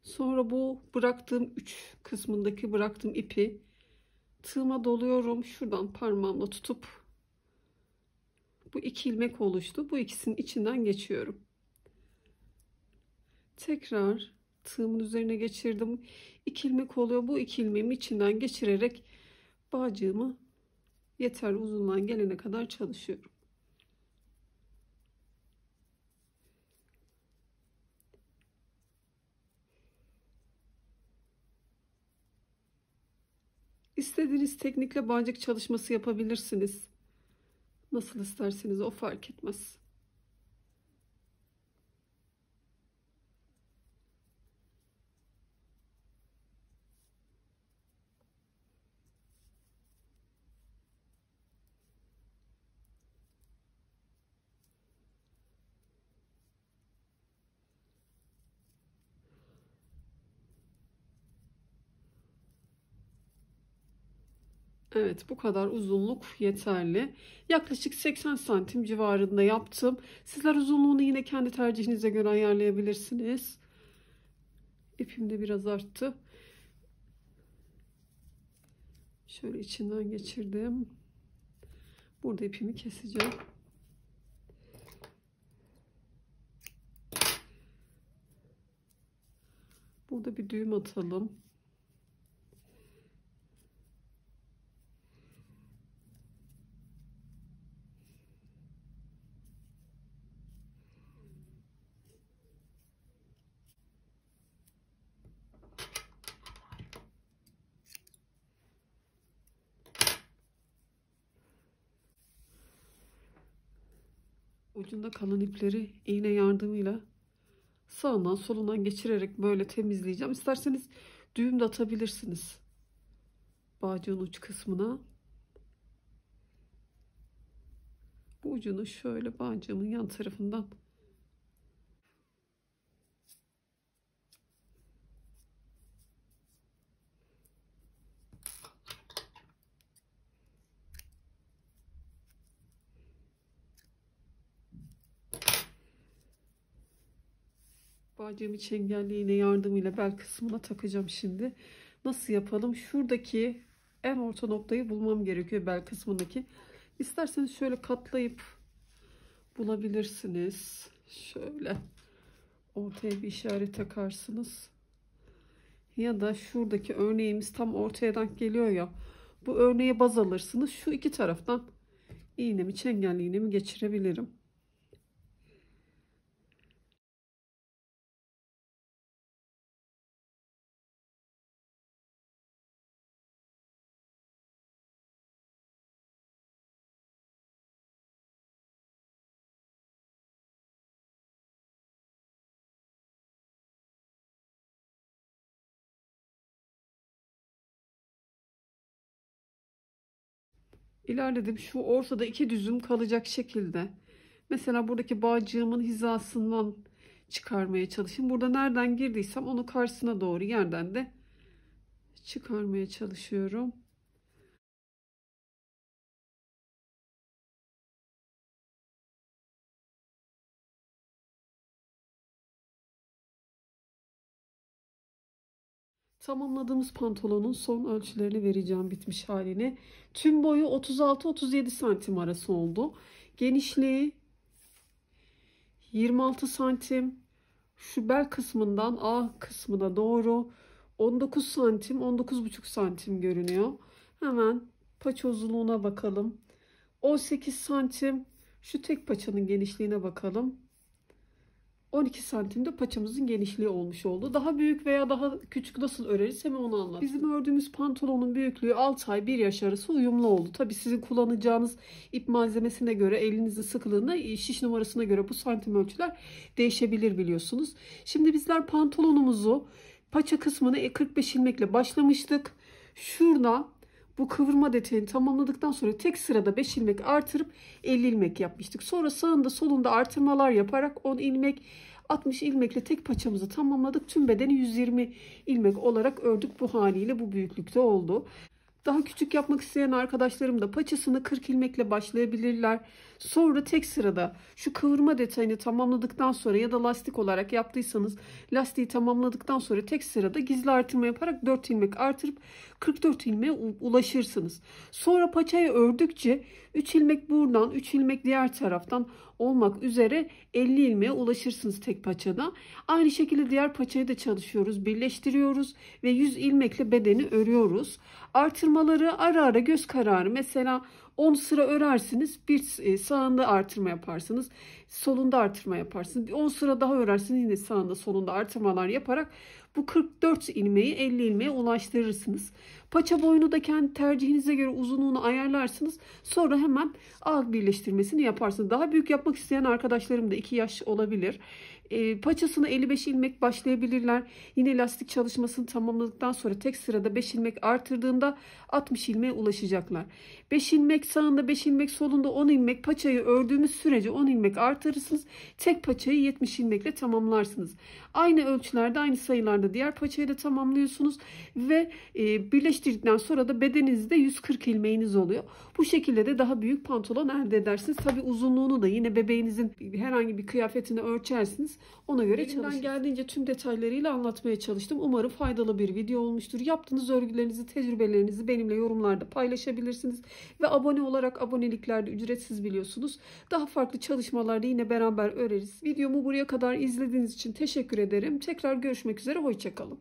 Speaker 1: Sonra bu bıraktığım 3 kısmındaki bıraktığım ipi tığıma doluyorum. Şuradan parmağımla tutup bu 2 ilmek oluştu. Bu ikisinin içinden geçiyorum. Tekrar tığımın üzerine geçirdim. 2 ilmek oluyor. Bu 2 ilmeğimi içinden geçirerek bağcığımı yeterli uzunluğa gelene kadar çalışıyorum. İstediğiniz teknikle bağcık çalışması yapabilirsiniz. Nasıl isterseniz, o fark etmez. Evet, bu kadar uzunluk yeterli. Yaklaşık 80 santim civarında yaptım. Sizler uzunluğunu yine kendi tercihinize göre ayarlayabilirsiniz. İpim de biraz arttı. Şöyle içinden geçirdim. Burada ipimi keseceğim. Burada bir düğüm atalım. Ucunda kalan ipleri iğne yardımıyla sağından solundan geçirerek böyle temizleyeceğim. İsterseniz düğüm de atabilirsiniz bağcığın uç kısmına. Bu ucunu şöyle bağcığımın yan tarafından bağcığımı çengelli iğne yardımıyla bel kısmına takacağım şimdi. Nasıl yapalım? Şuradaki en orta noktayı bulmam gerekiyor, bel kısmındaki. İsterseniz şöyle katlayıp bulabilirsiniz. Şöyle Ortaya bir işaret takarsınız. Ya da şuradaki örneğimiz tam ortaya denk geliyor ya. Bu örneğe baz alırsınız. Şu iki taraftan iğnemi, çengelli iğnemi geçirebilirim. İlerledim. Şu ortada iki düzüm kalacak şekilde. Mesela buradaki bağcığımın hizasından çıkarmaya çalışayım. Burada nereden girdiysem onu karşısına doğru yerden de çıkarmaya çalışıyorum. Tamamladığımız pantolonun son ölçülerini vereceğim, bitmiş halini. Tüm boyu 36-37 santim arası oldu. Genişliği 26 santim. Şu bel kısmından A kısmına doğru 19 santim, 19,5 santim görünüyor. Hemen paça uzunluğuna bakalım. 18 santim. Şu tek paçanın genişliğine bakalım. 12 santimde paçamızın genişliği olmuş oldu. Daha büyük veya daha küçük nasıl öreriz hemen onu anlatayım. Bizim ördüğümüz pantolonun büyüklüğü 6 ay 1 yaş arası uyumlu oldu. Tabi sizin kullanacağınız ip malzemesine göre, elinizin sıkılığına, şiş numarasına göre bu santim ölçüler değişebilir biliyorsunuz. Şimdi bizler pantolonumuzu paça kısmını 45 ilmekle başlamıştık. Şurada bu kıvırma detayını tamamladıktan sonra tek sırada 5 ilmek artırıp 50 ilmek yapmıştık. Sonra sağında solunda artırmalar yaparak 10 ilmek, 60 ilmekle tek paçamızı tamamladık. Tüm bedeni 120 ilmek olarak ördük. Bu haliyle bu büyüklükte oldu. Daha küçük yapmak isteyen arkadaşlarım da paçasını 40 ilmekle başlayabilirler. Sonra tek sırada şu kıvırma detayını tamamladıktan sonra ya da lastik olarak yaptıysanız lastiği tamamladıktan sonra tek sırada gizli artırma yaparak 4 ilmek artırıp 44 ilmeğe ulaşırsınız. Sonra paçayı ördükçe 3 ilmek buradan, 3 ilmek diğer taraftan olmak üzere 50 ilmeğe ulaşırsınız tek paçada. Aynı şekilde diğer paçayı da çalışıyoruz, birleştiriyoruz ve 100 ilmekle bedeni örüyoruz. Artırmaları ara ara göz kararı, mesela 10 sıra örersiniz, bir sağında artırma yaparsınız, solunda artırma yaparsınız. 10 sıra daha örersiniz, yine sağında solunda artırmalar yaparak bu 44 ilmeği 50 ilmeğe ulaştırırsınız. Paça boyunu da kendi tercihinize göre uzunluğunu ayarlarsınız. Sonra hemen ağ birleştirmesini yaparsınız. Daha büyük yapmak isteyen arkadaşlarım da 2 yaş olabilir. Paçasına 55 ilmek başlayabilirler. Yine lastik çalışmasını tamamladıktan sonra tek sırada 5 ilmek artırdığında 60 ilmeğe ulaşacaklar. 5 ilmek sağında, 5 ilmek solunda, 10 ilmek paçayı ördüğümüz sürece 10 ilmek artırırsınız. Tek paçayı 70 ilmekle tamamlarsınız. Aynı ölçülerde, aynı sayılarda diğer paçayı da tamamlıyorsunuz ve birleştirdikten sonra da bedeninizde 140 ilmeğiniz oluyor. Bu şekilde de daha büyük pantolon elde edersiniz. Tabi uzunluğunu da yine bebeğinizin herhangi bir kıyafetine ölçersiniz. Ona göre çalışın. Geldiğince tüm detaylarıyla anlatmaya çalıştım. Umarım faydalı bir video olmuştur. Yaptığınız örgülerinizi, tecrübelerinizi benimle yorumlarda paylaşabilirsiniz. Ve abone olarak, aboneliklerde ücretsiz biliyorsunuz. Daha farklı çalışmalarda yine beraber öreriz. Videomu buraya kadar izlediğiniz için teşekkür ederim. Tekrar görüşmek üzere. Hoşça kalın.